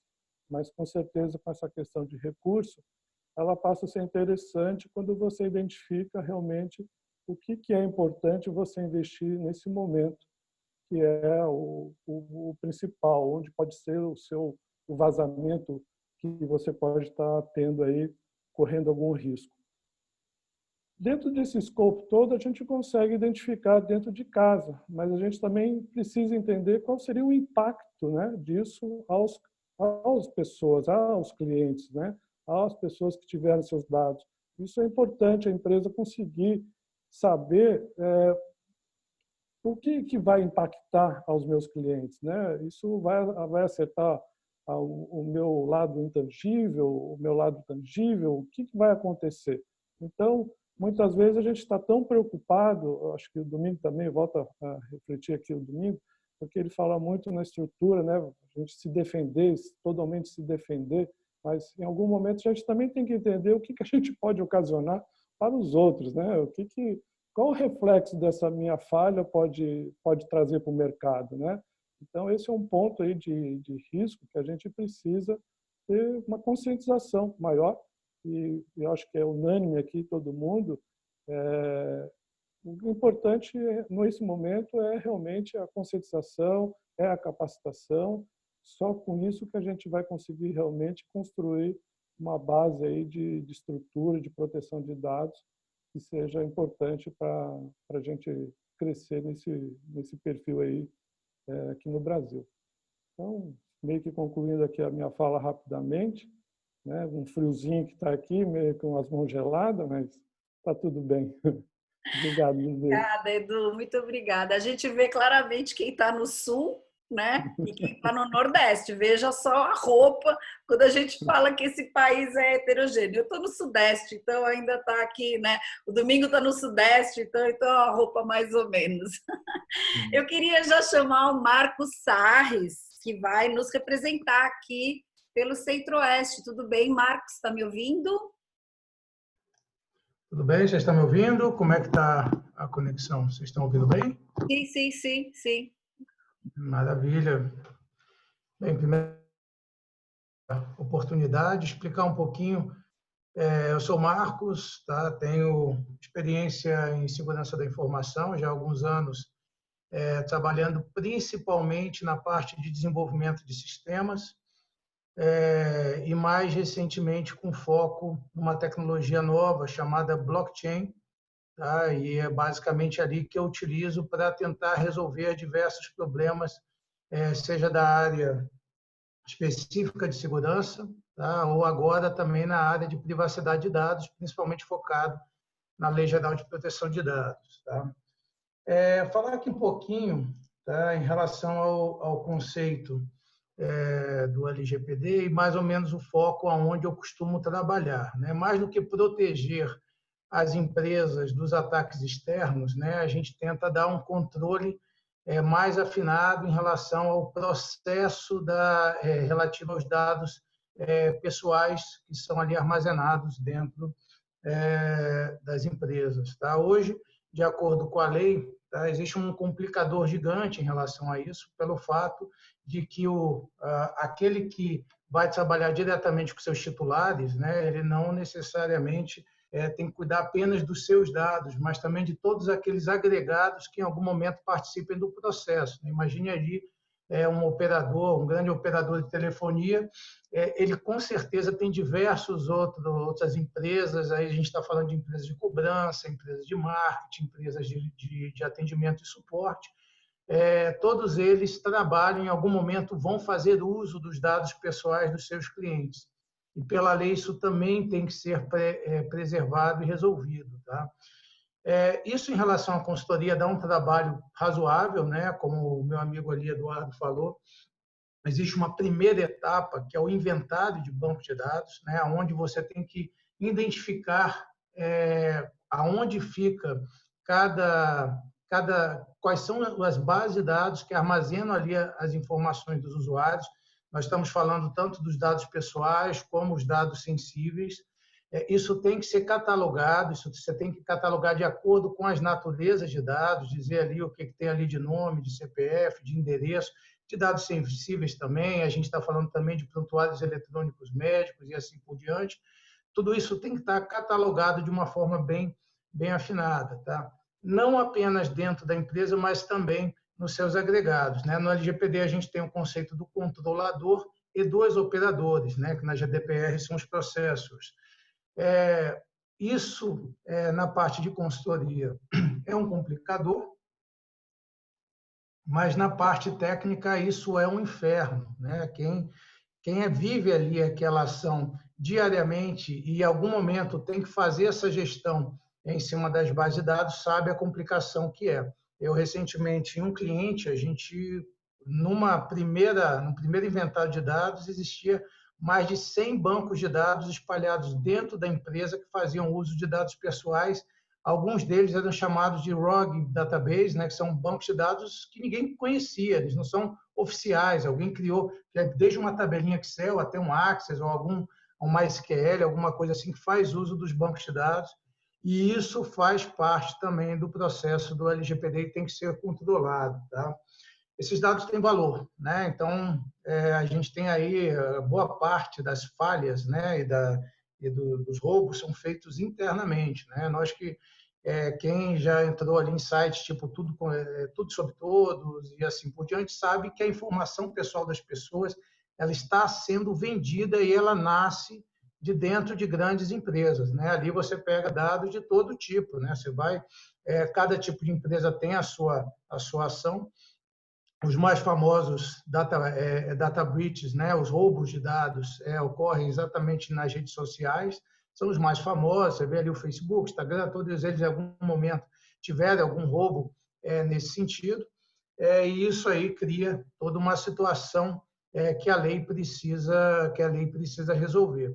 Mas com certeza com essa questão de recurso, ela passa a ser interessante quando você identifica realmente o que é importante você investir nesse momento, que é o principal, onde pode ser o vazamento que você pode estar tendo aí, correndo algum risco. Dentro desse escopo todo, a gente consegue identificar dentro de casa, mas a gente também precisa entender qual seria o impacto, né, disso às pessoas, aos clientes, né, às pessoas que tiveram seus dados. Isso é importante, a empresa conseguir saber o que vai impactar aos meus clientes, né? Isso vai acertar o meu lado intangível, o meu lado tangível, o que vai acontecer? Então, muitas vezes a gente está tão preocupado, acho que o Domingo também, volta a refletir aqui o Domingo, porque ele fala muito na estrutura, né? A gente se defender, totalmente se defender, mas em algum momento a gente também tem que entender o que a gente pode ocasionar para os outros, né? Qual o reflexo dessa minha falha pode trazer para o mercado, né? Então, esse é um ponto aí de risco que a gente precisa ter uma conscientização maior, e eu acho que é unânime aqui todo mundo. O importante nesse momento é realmente a conscientização, é a capacitação. Só com isso que a gente vai conseguir realmente construir uma base aí de estrutura, de proteção de dados, que seja importante para a gente crescer nesse perfil aí aqui no Brasil. Então, meio que concluindo aqui a minha fala rapidamente, né? Um friozinho que está aqui, meio com as mãos geladas, mas está tudo bem. Obrigado, Lívia. Obrigada, Edu, muito obrigada. A gente vê claramente quem está no sul, né? E quem está no Nordeste. Veja só a roupa, quando a gente fala que esse país é heterogêneo. Eu estou no Sudeste, então ainda está aqui, né? O Domingo está no Sudeste, então a roupa mais ou menos. Eu queria já chamar o Marcos Sarres, que vai nos representar aqui pelo Centro-Oeste. Tudo bem, Marcos? Está me ouvindo? Tudo bem? Vocês estão me ouvindo? Como é que está a conexão? Vocês estão ouvindo bem? Sim. Maravilha. Bem, primeira oportunidade, explicar um pouquinho. Eu sou Marcos, tá? Tenho experiência em segurança da informação, já há alguns anos, trabalhando principalmente na parte de desenvolvimento de sistemas, e mais recentemente com foco numa tecnologia nova chamada blockchain, tá? E é basicamente ali que eu utilizo para tentar resolver diversos problemas, seja da área específica de segurança, tá? Ou agora também na área de privacidade de dados, principalmente focado na Lei Geral de Proteção de Dados, tá? Falar aqui um pouquinho, tá, em relação ao conceito do LGPD e mais ou menos o foco aonde eu costumo trabalhar, né? Mais do que proteger as empresas dos ataques externos, né? A gente tenta dar um controle mais afinado em relação ao processo relativo aos dados pessoais que são ali armazenados dentro das empresas, tá? Hoje, de acordo com a lei, tá, existe um complicador gigante em relação a isso, pelo fato de que aquele que vai trabalhar diretamente com seus titulares, né, ele não necessariamente tem que cuidar apenas dos seus dados, mas também de todos aqueles agregados que em algum momento participem do processo. Imagine ali um operador, um grande operador de telefonia, ele com certeza tem outras empresas, aí a gente está falando de empresas de cobrança, empresas de marketing, empresas de atendimento e suporte, todos eles trabalham, em algum momento vão fazer uso dos dados pessoais dos seus clientes. E pela lei isso também tem que ser preservado e resolvido, tá? Isso em relação à consultoria dá um trabalho razoável, né? Como o meu amigo ali, Eduardo, falou. Existe uma primeira etapa, que é o inventário de banco de dados, né? Onde você tem que identificar aonde fica quais são as bases de dados que armazenam ali as informações dos usuários. Nós estamos falando tanto dos dados pessoais como os dados sensíveis. Isso tem que ser catalogado, isso você tem que catalogar de acordo com as naturezas de dados, dizer ali o que tem ali de nome, de CPF, de endereço, de dados sensíveis também. A gente está falando também de prontuários eletrônicos médicos e assim por diante. Tudo isso tem que estar catalogado de uma forma bem afinada, tá? Não apenas dentro da empresa, mas também nos seus agregados, né? No LGPD a gente tem o conceito do controlador e dos operadores, né? Que na GDPR são os processos. Isso, na parte de consultoria, é um complicador, mas na parte técnica isso é um inferno, né? Quem vive ali aquela ação diariamente e, em algum momento, tem que fazer essa gestão em cima das bases de dados, sabe a complicação que é. Eu, recentemente, em um cliente, a gente, no primeiro inventário de dados, existia mais de 100 bancos de dados espalhados dentro da empresa que faziam uso de dados pessoais. Alguns deles eram chamados de ROG Database, né, que são bancos de dados que ninguém conhecia, eles não são oficiais. Alguém criou, desde uma tabelinha Excel até um Access ou um MySQL, alguma coisa assim, que faz uso dos bancos de dados. E isso faz parte também do processo do LGPD e tem que ser controlado. Tá? Esses dados têm valor, né? Então, a gente tem aí boa parte das falhas, né, dos roubos são feitos internamente, né? Nós que quem já entrou ali em sites tipo tudo sobre todos e assim por diante sabe que a informação pessoal das pessoas ela está sendo vendida e ela nasce de dentro de grandes empresas, né? Ali você pega dados de todo tipo, né? Você vai cada tipo de empresa tem a sua ação. Os mais famosos data breaches, né? Os roubos de dados ocorrem exatamente nas redes sociais, são os mais famosos. Você vê ali o Facebook, Instagram, todos eles em algum momento tiveram algum roubo nesse sentido, e isso aí cria toda uma situação que a lei precisa resolver.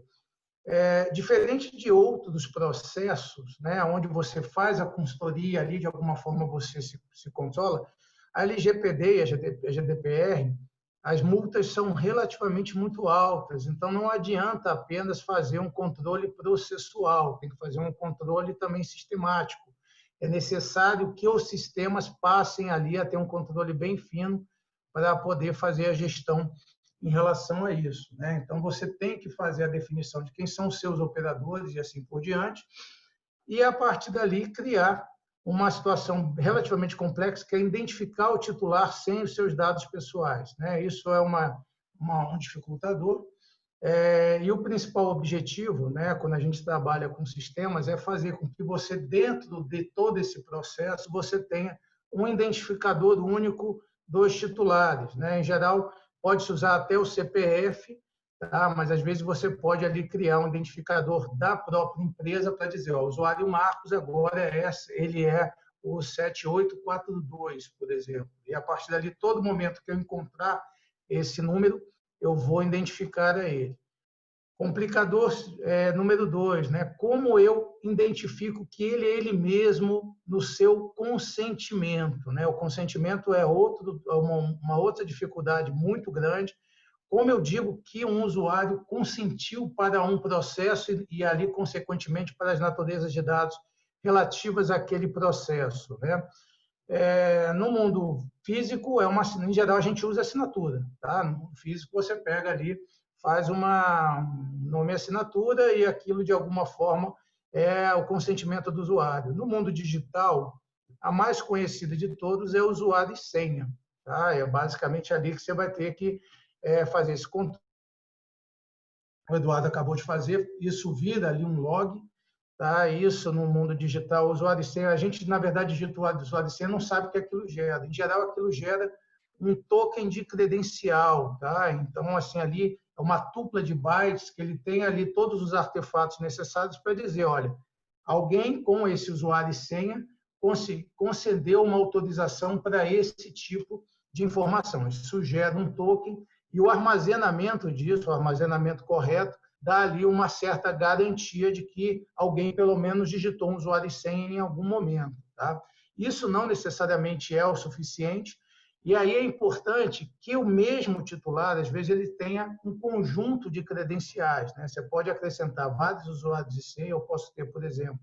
Diferente de outros processos, né, onde você faz a consultoria ali, de alguma forma você se controla, a LGPD e a GDPR, as multas são relativamente muito altas, então não adianta apenas fazer um controle processual, tem que fazer um controle também sistemático. É necessário que os sistemas passem ali a ter um controle bem fino para poder fazer a gestão em relação a isso, né? Então, você tem que fazer a definição de quem são os seus operadores e assim por diante, e, a partir dali, criar uma situação relativamente complexa, que é identificar o titular sem os seus dados pessoais, né? Isso é um dificultador. E o principal objetivo, né, quando a gente trabalha com sistemas, é fazer com que você, dentro de todo esse processo, você tenha um identificador único dos titulares, né? Em geral, pode-se usar até o CPF, tá? Mas às vezes você pode ali criar um identificador da própria empresa para dizer, ó, o usuário Marcos agora ele é o 7842, por exemplo. E a partir dali, todo momento que eu encontrar esse número, eu vou identificar a ele. Complicador número 2, né? Como eu identifico que ele é ele mesmo no seu consentimento, né? O consentimento é uma outra dificuldade muito grande. Como eu digo que um usuário consentiu para um processo e ali, consequentemente, para as naturezas de dados relativas àquele processo, né? No mundo físico, em geral, a gente usa assinatura. Tá? No mundo físico, você pega ali, faz um nome e assinatura e aquilo, de alguma forma, é o consentimento do usuário. No mundo digital, a mais conhecida de todos é o usuário e senha. Tá? É basicamente ali que você vai ter que fazer esse controle. O Eduardo acabou de fazer, isso vira ali um log. Tá? Isso no mundo digital, o usuário e senha, a gente, na verdade, digita o usuário e senha, não sabe o que aquilo gera. Em geral, aquilo gera um token de credencial. Tá? Então, assim, ali é uma tupla de bytes que ele tem ali todos os artefatos necessários para dizer, olha, alguém com esse usuário e senha concedeu uma autorização para esse tipo de informação. Isso gera um token e o armazenamento disso, o armazenamento correto, dá ali uma certa garantia de que alguém, pelo menos, digitou um usuário e senha em algum momento. Tá? Isso não necessariamente é o suficiente, e aí é importante que o mesmo titular, às vezes, ele tenha um conjunto de credenciais. Né? Você pode acrescentar vários usuários e senha, eu posso ter, por exemplo,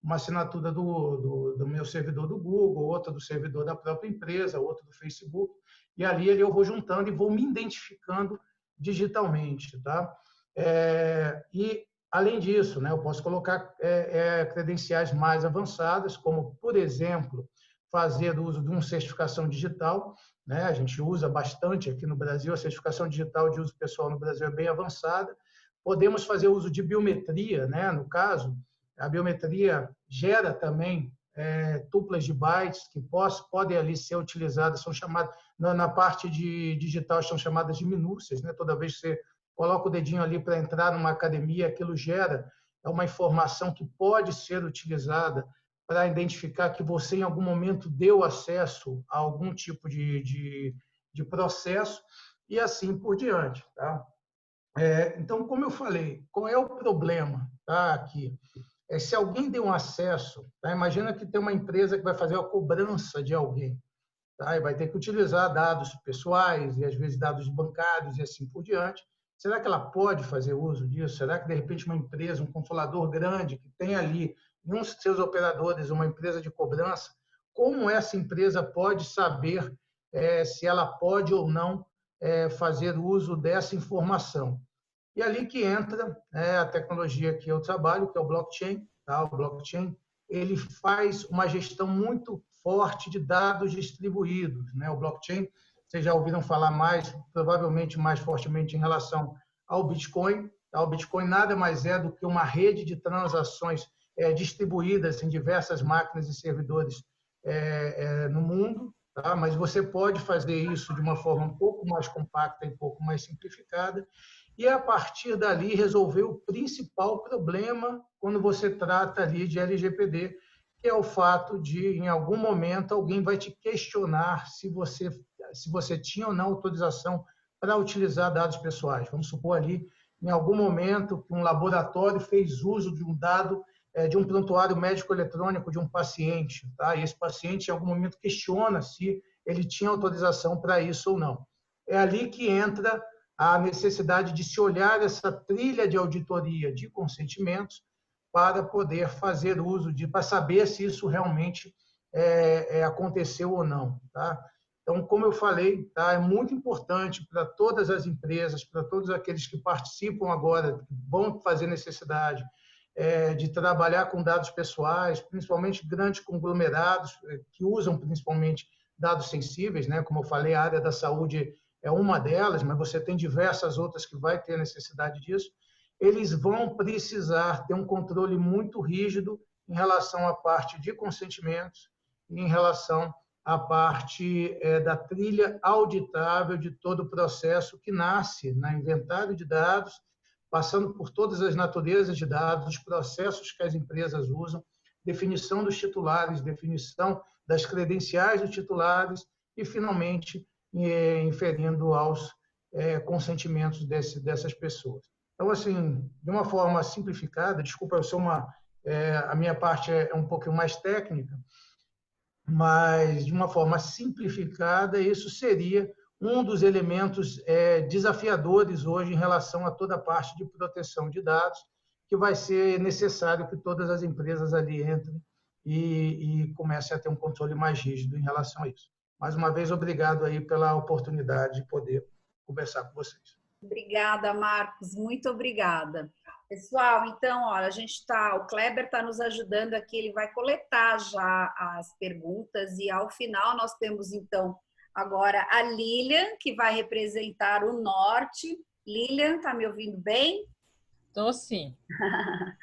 uma assinatura do meu servidor do Google, outra do servidor da própria empresa, outra do Facebook, e ali eu vou juntando e vou me identificando digitalmente. Tá? E, além disso, né, eu posso colocar credenciais mais avançadas, como, por exemplo, fazer uso de uma certificação digital. Né? A gente usa bastante aqui no Brasil, a certificação digital de uso pessoal no Brasil é bem avançada. Podemos fazer uso de biometria, né? No caso, a biometria gera também tuplas de bytes que podem ali ser utilizadas, são chamadas, na parte de digital, são chamadas de minúcias, né? Toda vez que você coloca o dedinho ali para entrar numa academia, aquilo gera uma informação que pode ser utilizada para identificar que você, em algum momento, deu acesso a algum tipo de processo e assim por diante. Tá? Então, como eu falei, qual é o problema aqui? Se alguém deu um acesso, tá? Imagina que tem uma empresa que vai fazer a cobrança de alguém, tá? E vai ter que utilizar dados pessoais e, às vezes, dados bancários e assim por diante. Será que ela pode fazer uso disso? Será que, de repente, uma empresa, um controlador grande que tem ali em um dos seus operadores uma empresa de cobrança, como essa empresa pode saber se ela pode ou não fazer uso dessa informação? E ali que entra a tecnologia que eu trabalho, que é o blockchain. Tá? O blockchain ele faz uma gestão muito forte de dados distribuídos. Né? O blockchain, vocês já ouviram falar mais, provavelmente mais fortemente em relação ao Bitcoin. Tá? O Bitcoin nada mais é do que uma rede de transações distribuídas em diversas máquinas e servidores no mundo. Tá? Mas você pode fazer isso de uma forma um pouco mais compacta e um pouco mais simplificada. E, a partir dali, resolver o principal problema quando você trata ali de LGPD, que é o fato de, em algum momento, alguém vai te questionar se você tinha ou não autorização para utilizar dados pessoais. Vamos supor ali, em algum momento, que um laboratório fez uso de um dado de um prontuário médico eletrônico de um paciente, tá? E esse paciente, em algum momento, questiona se ele tinha autorização para isso ou não. É ali que entra a necessidade de se olhar essa trilha de auditoria de consentimentos para poder fazer uso para saber se isso realmente aconteceu ou não. Tá? Então, como eu falei, tá, é muito importante para todas as empresas, para todos aqueles que participam agora, que vão fazer necessidade de trabalhar com dados pessoais, principalmente grandes conglomerados que usam principalmente dados sensíveis, né? Como eu falei, a área da saúde é uma delas, mas você tem diversas outras que vai ter necessidade disso. Eles vão precisar ter um controle muito rígido em relação à parte de consentimentos e em relação à parte da trilha auditável de todo o processo que nasce na inventário de dados, passando por todas as naturezas de dados, os processos que as empresas usam, definição dos titulares, definição das credenciais dos titulares e, finalmente, inferindo aos consentimentos dessas pessoas. Então, assim, de uma forma simplificada, desculpa, a minha parte é um pouquinho mais técnica, mas de uma forma simplificada, isso seria um dos elementos desafiadores hoje em relação a toda a parte de proteção de dados, que vai ser necessário que todas as empresas ali entrem e comecem a ter um controle mais rígido em relação a isso. Mais uma vez, obrigado aí pela oportunidade de poder conversar com vocês. Obrigada, Marcos, muito obrigada. Pessoal, então, olha, o Kleber está nos ajudando aqui, ele vai coletar já as perguntas e ao final nós temos, então, agora a Lilian, que vai representar o Norte. Lilian, está me ouvindo bem? Estou sim.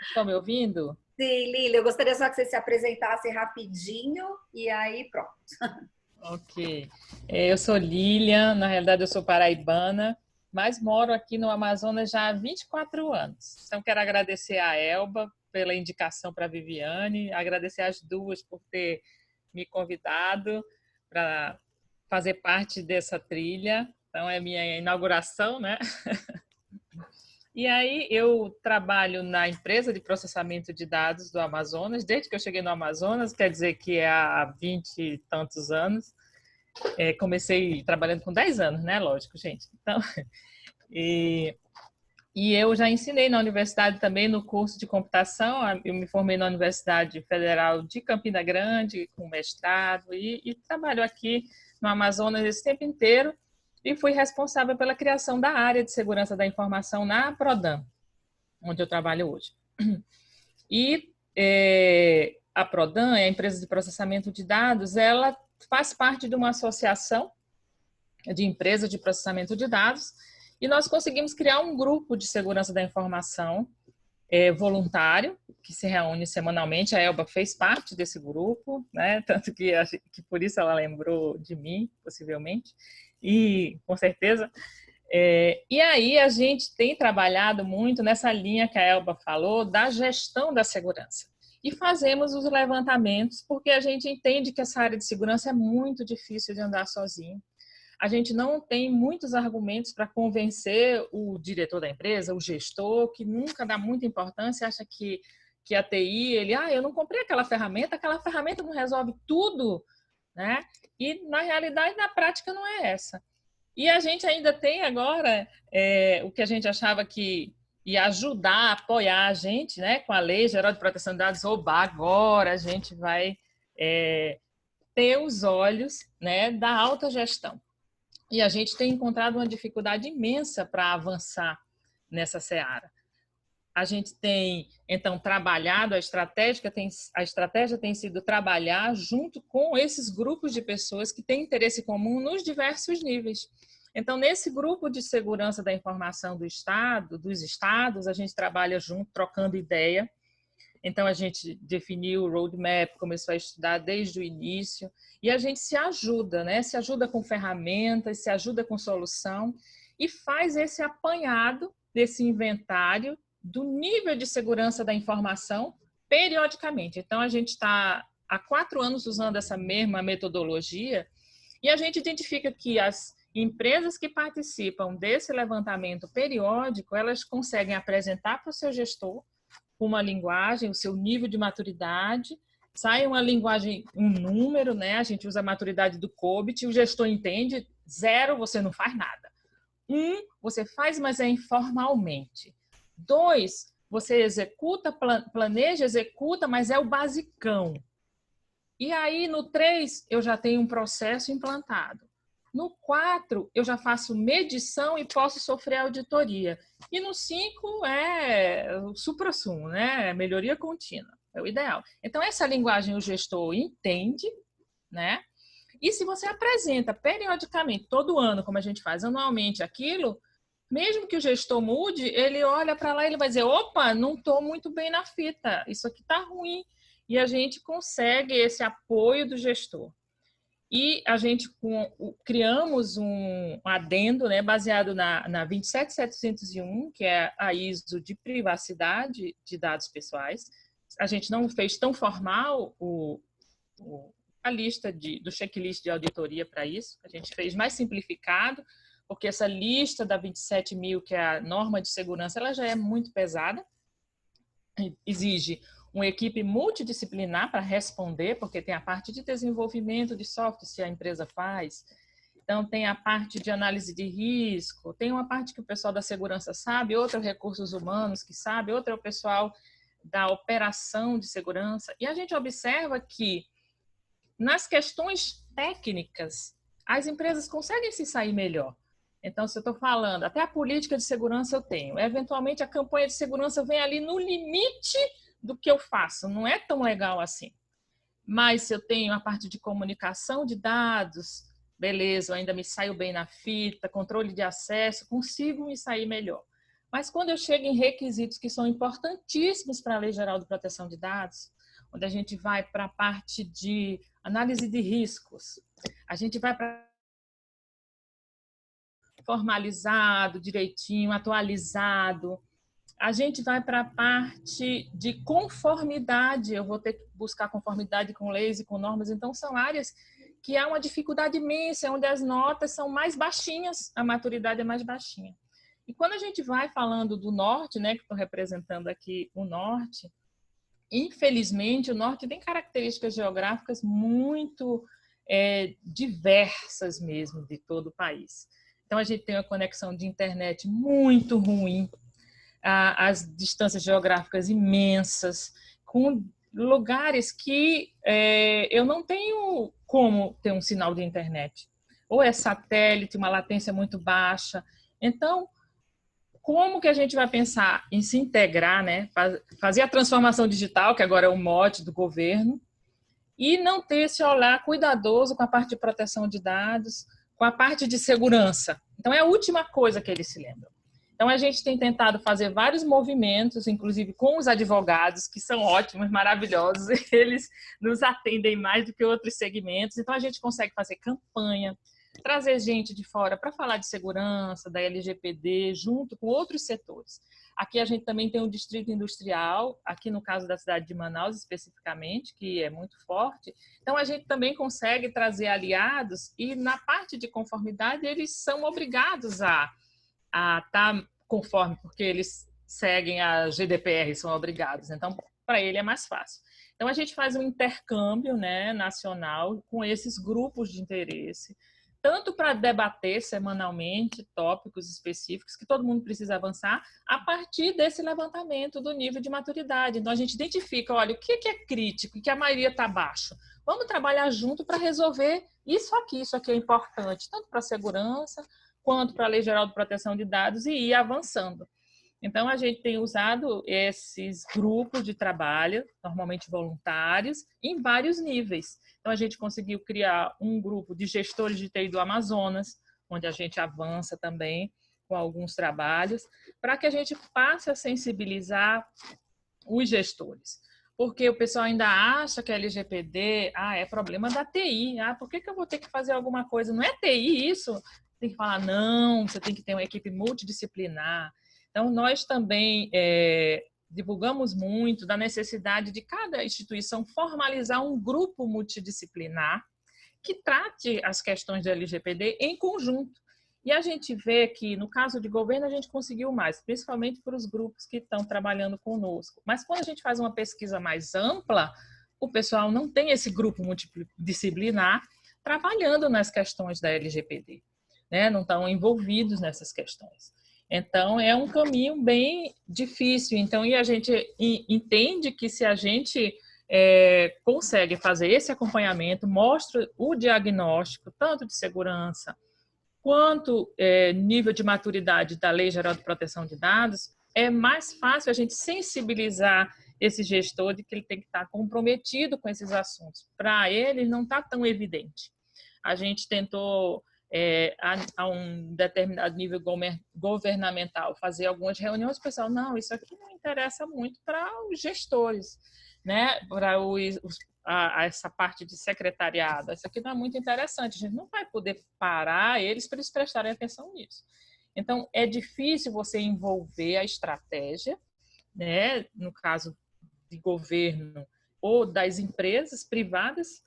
Estão me ouvindo? Sim, Lilian, eu gostaria só que você se apresentasse rapidinho e aí pronto. Ok. Eu sou Lilian, na realidade eu sou paraibana, mas moro aqui no Amazonas já há 24 anos. Então quero agradecer a Elba pela indicação para a Viviane, agradecer as duas por ter me convidado para fazer parte dessa trilha. Então é minha inauguração, né? E aí eu trabalho na empresa de processamento de dados do Amazonas, desde que eu cheguei no Amazonas, quer dizer que é há 20 e tantos anos. Comecei trabalhando com 10 anos, né? Lógico, gente. Então, e eu já ensinei na universidade também no curso de computação. Eu me formei na Universidade Federal de Campina Grande, com mestrado, e trabalho aqui no Amazonas esse tempo inteiro. E fui responsável pela criação da área de segurança da informação na Prodan, onde eu trabalho hoje. E a Prodan, a empresa de processamento de dados, ela faz parte de uma associação de empresas de processamento de dados e nós conseguimos criar um grupo de segurança da informação voluntário, que se reúne semanalmente. A Elba fez parte desse grupo, né? Tanto que por isso ela lembrou de mim, possivelmente. E, com certeza, E aí a gente tem trabalhado muito nessa linha que a Elba falou, da gestão da segurança. E fazemos os levantamentos, porque a gente entende que essa área de segurança é muito difícil de andar sozinho. A gente não tem muitos argumentos para convencer o diretor da empresa, o gestor, que nunca dá muita importância, acha que a TI, eu não comprei aquela ferramenta não resolve tudo, né? E, na realidade, na prática, não é essa. E a gente ainda tem agora o que a gente achava que ia ajudar, apoiar a gente, né? Com a Lei Geral de Proteção de Dados, agora a gente vai ter os olhos, né, da alta gestão. E a gente tem encontrado uma dificuldade imensa para avançar nessa seara. A gente tem, então, trabalhado, a estratégia tem sido trabalhar junto com esses grupos de pessoas que têm interesse comum nos diversos níveis. Então, nesse grupo de segurança da informação dos estados, a gente trabalha junto, trocando ideia. Então, a gente definiu o roadmap, começou a estudar desde o início, e a gente se ajuda, né? Se ajuda com ferramentas, se ajuda com solução, e faz esse apanhado desse inventário do nível de segurança da informação periodicamente. Então, a gente está há 4 anos usando essa mesma metodologia, e a gente identifica que as empresas que participam desse levantamento periódico, elas conseguem apresentar para o seu gestor uma linguagem, o seu nível de maturidade, sai uma linguagem, um número, né? A gente usa a maturidade do COBIT, o gestor entende, 0, você não faz nada. 1, você faz, mas é informalmente. 2, você executa, planeja, executa, mas é o basicão. E aí, no 3, eu já tenho um processo implantado. No 4, eu já faço medição e posso sofrer auditoria. E no 5 é o suprassumo, né? Melhoria contínua, é o ideal. Então, essa linguagem o gestor entende, né? E se você apresenta periodicamente, todo ano, como a gente faz anualmente aquilo, mesmo que o gestor mude, ele olha para lá e ele vai dizer, opa, não estou muito bem na fita, isso aqui está ruim. E a gente consegue esse apoio do gestor. E a gente criamos um adendo, né, baseado na 27701, que é a ISO de privacidade de dados pessoais. A gente não fez tão formal a lista do checklist de auditoria para isso. A gente fez mais simplificado, porque essa lista da 27.000, que é a norma de segurança, ela já é muito pesada. Exige uma equipe multidisciplinar para responder, porque tem a parte de desenvolvimento de software, se a empresa faz. Então, tem a parte de análise de risco, tem uma parte que o pessoal da segurança sabe, outra recursos humanos que sabe, outra é o pessoal da operação de segurança. E a gente observa que, nas questões técnicas, as empresas conseguem se sair melhor. Então, se eu estou falando, até a política de segurança eu tenho, eventualmente a campanha de segurança vem ali no limite do que eu faço, não é tão legal assim. Mas se eu tenho a parte de comunicação de dados, beleza, eu ainda me saio bem na fita, controle de acesso, consigo me sair melhor. Mas quando eu chego em requisitos que são importantíssimos para a Lei Geral de Proteção de Dados, onde a gente vai para a parte de análise de riscos, a gente vai para formalizado, direitinho, atualizado, a gente vai para a parte de conformidade, eu vou ter que buscar conformidade com leis e com normas, então são áreas que há uma dificuldade imensa, onde as notas são mais baixinhas, a maturidade é mais baixinha. E quando a gente vai falando do norte, né, que estou representando aqui o norte, infelizmente o norte tem características geográficas muito diversas mesmo de todo o país. Então a gente tem uma conexão de internet muito ruim, as distâncias geográficas imensas, com lugares que eu não tenho como ter um sinal de internet. Ou é satélite, uma latência muito baixa. Então, como que a gente vai pensar em se integrar, né? Fazer a transformação digital, que agora é o mote do governo, e não ter esse olhar cuidadoso com a parte de proteção de dados, com a parte de segurança. Então, é a última coisa que eles se lembram. Então, a gente tem tentado fazer vários movimentos, inclusive com os advogados, que são ótimos, maravilhosos, eles nos atendem mais do que outros segmentos. Então, a gente consegue fazer campanha, trazer gente de fora para falar de segurança, da LGPD, junto com outros setores. Aqui a gente também tem o distrito industrial, aqui no caso da cidade de Manaus especificamente, que é muito forte. Então a gente também consegue trazer aliados e na parte de conformidade eles são obrigados a estar conforme, porque eles seguem a GDPR, são obrigados. Então para ele é mais fácil. Então a gente faz um intercâmbio, né, nacional com esses grupos de interesse, tanto para debater semanalmente tópicos específicos que todo mundo precisa avançar a partir desse levantamento do nível de maturidade. Então, a gente identifica, olha, o que é crítico e que a maioria está abaixo. Vamos trabalhar junto para resolver isso aqui é importante, tanto para a segurança quanto para a Lei Geral de Proteção de Dados e ir avançando. Então, a gente tem usado esses grupos de trabalho, normalmente voluntários, em vários níveis. Então, a gente conseguiu criar um grupo de gestores de TI do Amazonas, onde a gente avança também com alguns trabalhos, para que a gente passe a sensibilizar os gestores. Porque o pessoal ainda acha que a LGPD é problema da TI. Por que eu vou ter que fazer alguma coisa? Não é TI isso? Tem que falar, não, você tem que ter uma equipe multidisciplinar. Então, nós também divulgamos muito da necessidade de cada instituição formalizar um grupo multidisciplinar que trate as questões da LGPD em conjunto. E a gente vê que, no caso de governo, a gente conseguiu mais, principalmente para os grupos que estão trabalhando conosco. Mas quando a gente faz uma pesquisa mais ampla, o pessoal não tem esse grupo multidisciplinar trabalhando nas questões da LGPD, né? Não estão envolvidos nessas questões. Então, é um caminho bem difícil. Então, e a gente entende que se a gente consegue fazer esse acompanhamento, mostra o diagnóstico, tanto de segurança, quanto nível de maturidade da Lei Geral de Proteção de Dados, é mais fácil a gente sensibilizar esse gestor de que ele tem que estar comprometido com esses assuntos. Para ele, não está tão evidente. A gente tentou... a um determinado nível governamental, fazer algumas reuniões, o pessoal, não, isso aqui não interessa muito para os gestores, né? Para essa parte de secretariado, isso aqui não é muito interessante, a gente não vai poder parar eles para eles prestarem atenção nisso. Então, é difícil você envolver a estratégia, né? No caso de governo ou das empresas privadas,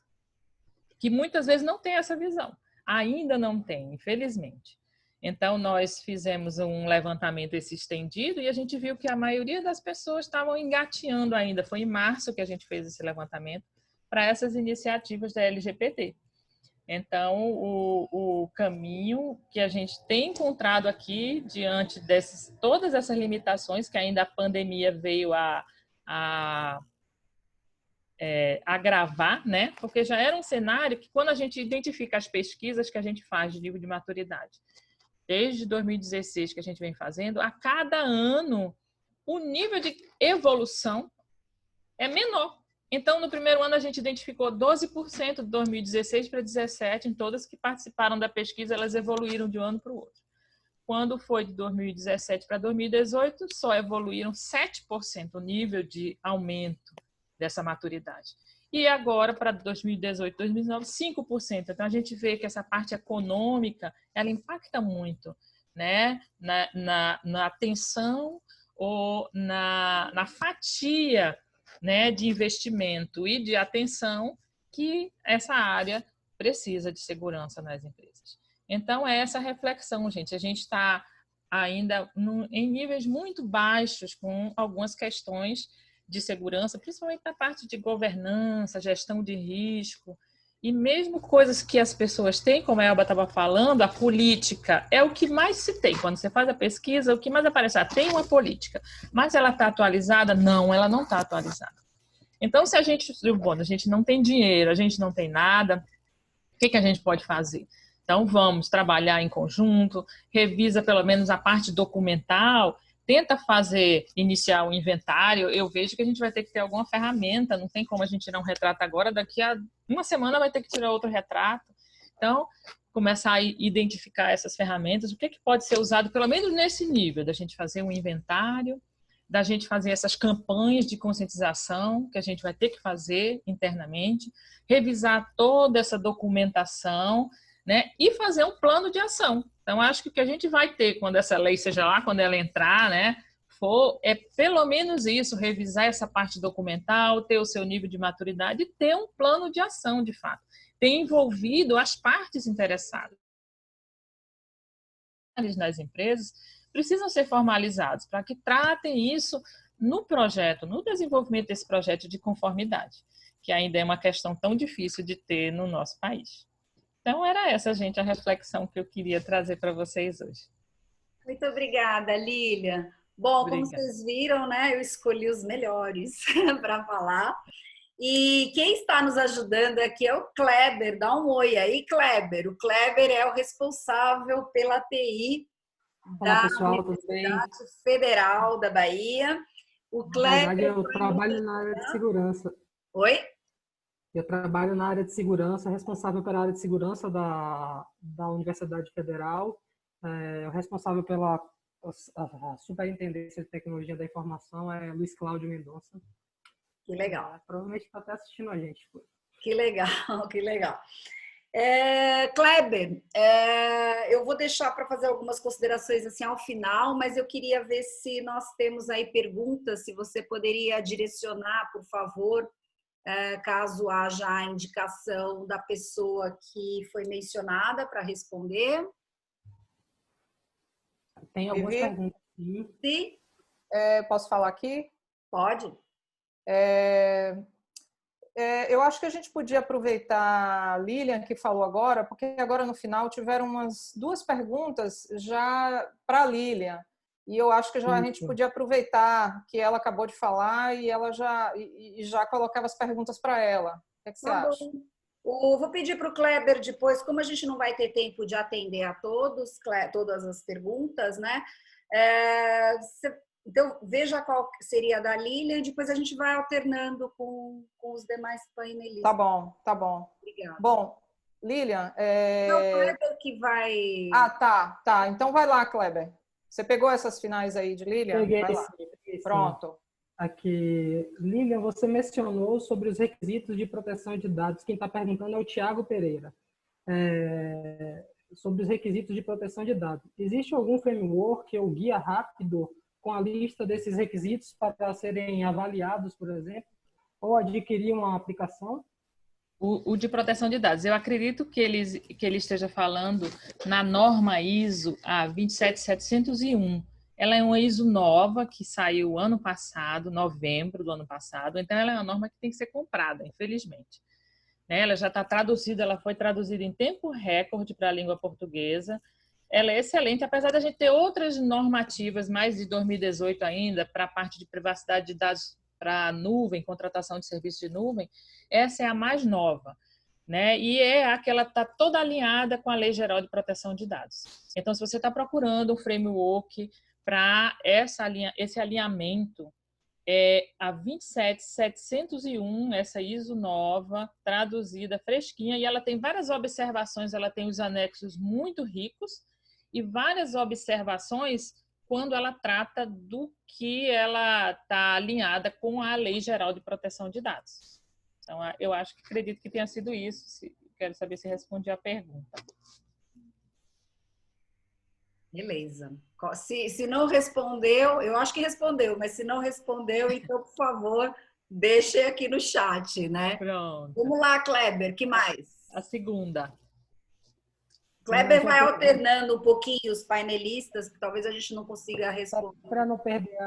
que muitas vezes não tem essa visão. Ainda não tem, infelizmente. Então, nós fizemos um levantamento esse estendido e a gente viu que a maioria das pessoas estavam engateando ainda. Foi em março que a gente fez esse levantamento para essas iniciativas da LGPD. Então, o caminho que a gente tem encontrado aqui, diante dessas todas essas limitações que ainda a pandemia veio a agravar, né? Porque já era um cenário que, quando a gente identifica as pesquisas que a gente faz de nível de maturidade, desde 2016 que a gente vem fazendo, a cada ano o nível de evolução é menor. Então, no primeiro ano, a gente identificou 12% de 2016 para 2017, em todas que participaram da pesquisa, elas evoluíram de um ano para o outro. Quando foi de 2017 para 2018, só evoluíram 7% o nível de aumento dessa maturidade. E agora, para 2018, 2019, 5%. Então, a gente vê que essa parte econômica, ela impacta muito, né? na atenção ou na fatia, né, de investimento e de atenção que essa área precisa de segurança nas empresas. Então, é essa reflexão, gente. A gente está ainda em níveis muito baixos com algumas questões de segurança, principalmente na parte de governança, gestão de risco, e mesmo coisas que as pessoas têm, como a Elba estava falando, a política é o que mais se tem. Quando você faz a pesquisa, o que mais aparece? Tem uma política, mas ela está atualizada? Não, ela não está atualizada. Então, se a gente não tem dinheiro, a gente não tem nada, o que a gente pode fazer? Então, vamos trabalhar em conjunto, revisa pelo menos a parte documental, tenta iniciar o inventário. Eu vejo que a gente vai ter que ter alguma ferramenta, não tem como a gente tirar um retrato agora, daqui a uma semana vai ter que tirar outro retrato. Então, começar a identificar essas ferramentas, o que pode ser usado, pelo menos nesse nível, da gente fazer um inventário, da gente fazer essas campanhas de conscientização que a gente vai ter que fazer internamente, revisar toda essa documentação, né? E fazer um plano de ação. Então, acho que o que a gente vai ter quando essa lei, seja lá quando ela entrar, né, é pelo menos isso, revisar essa parte documental, ter o seu nível de maturidade e ter um plano de ação, de fato. Ter envolvido as partes interessadas nas empresas precisam ser formalizados para que tratem isso no projeto, no desenvolvimento desse projeto de conformidade, que ainda é uma questão tão difícil de ter no nosso país. Então, era essa, gente, a reflexão que eu queria trazer para vocês hoje. Muito obrigada, Lilian. Bom, Obrigada. como vocês viram, né, eu escolhi os melhores para falar. E quem está nos ajudando aqui é o Kleber. Dá um oi aí, Kleber. O Kleber é o responsável pela TI da Universidade Federal da Bahia. O Kleber, na verdade, eu trabalho na área de segurança. Oi? Eu trabalho na área de segurança, responsável pela área de segurança da Universidade Federal, o responsável pela a Superintendência de Tecnologia da Informação é Luiz Cláudio Mendonça. Que legal. Provavelmente está até assistindo a gente. Que legal, que legal. Kleber, eu vou deixar para fazer algumas considerações assim ao final, mas eu queria ver se nós temos aí perguntas, se você poderia direcionar, por favor, caso haja a indicação da pessoa que foi mencionada para responder. Tem algumas perguntas. Sim. Posso falar aqui? Pode. Eu acho que a gente podia aproveitar a Lilian, que falou agora, porque agora no final tiveram umas 2 perguntas já para a Lilian. E eu acho que a gente podia aproveitar que ela acabou de falar e ela já colocava as perguntas para ela. O que você acha? Vou pedir para o Kleber depois, como a gente não vai ter tempo de atender a todas as perguntas, né? Então, veja qual seria a da Lilian e depois a gente vai alternando com os demais painelistas. Tá bom. Obrigada. Bom, Lilian... É o Kleber que vai... Tá. Então vai lá, Kleber. Você pegou essas finais aí de Lilian? Peguei, vai lá. sim. Pronto. Aqui, Lilian, você mencionou sobre os requisitos de proteção de dados. Quem está perguntando é o Tiago Pereira. Sobre os requisitos de proteção de dados. Existe algum framework ou guia rápido com a lista desses requisitos para serem avaliados, por exemplo, ou adquirir uma aplicação? O de proteção de dados. Eu acredito que ele esteja falando na norma ISO 27701. Ela é uma ISO nova que saiu ano passado, novembro do ano passado. Então, ela é uma norma que tem que ser comprada, infelizmente. Ela já está traduzida, ela foi traduzida em tempo recorde para a língua portuguesa. Ela é excelente, apesar da gente ter outras normativas, mais de 2018 ainda, para a parte de privacidade de dados para nuvem, contratação de serviços de nuvem. Essa é a mais nova, né? E é a que ela está toda alinhada com a Lei Geral de Proteção de Dados. Então, se você está procurando um framework para esse alinhamento, a 27701, essa ISO nova, traduzida, fresquinha, e ela tem várias observações, ela tem os anexos muito ricos e várias observações quando ela trata do que ela está alinhada com a Lei Geral de Proteção de Dados. Então, eu acredito que tenha sido isso. Quero saber se respondi a pergunta. Beleza. Se não respondeu, eu acho que respondeu, mas se não respondeu, então, por favor, deixe aqui no chat, né? Pronto. Vamos lá, Kleber, que mais? A segunda. Kleber vai alternando um pouquinho os painelistas, que talvez a gente não consiga responder. Para não perder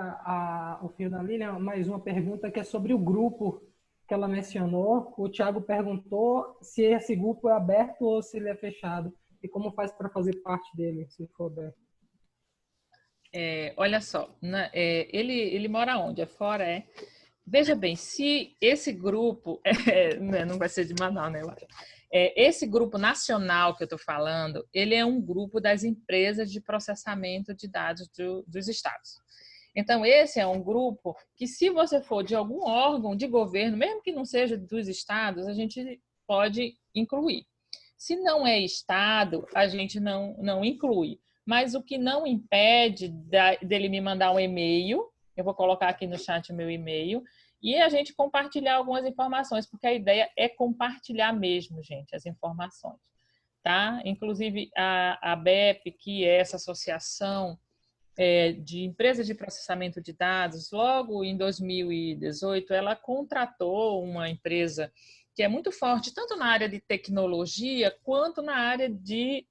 o fio da Lilian, mais uma pergunta que é sobre o grupo que ela mencionou. O Thiago perguntou se esse grupo é aberto ou se ele é fechado. E como faz para fazer parte dele, se for aberto? Olha só, ele mora onde? É fora, Veja bem, se esse grupo... não vai ser de Manaus, né? Esse grupo nacional que eu estou falando, ele é um grupo das empresas de processamento de dados dos estados. Então, esse é um grupo que, se você for de algum órgão de governo, mesmo que não seja dos estados, a gente pode incluir. Se não é estado, a gente não inclui. Mas o que não impede dele me mandar um e-mail, eu vou colocar aqui no chat o meu e-mail, e a gente compartilhar algumas informações, porque a ideia é compartilhar mesmo, gente, as informações. tá? Inclusive a ABEP, que é essa associação de empresas de processamento de dados, logo em 2018, ela contratou uma empresa que é muito forte, tanto na área de tecnologia, quanto na área de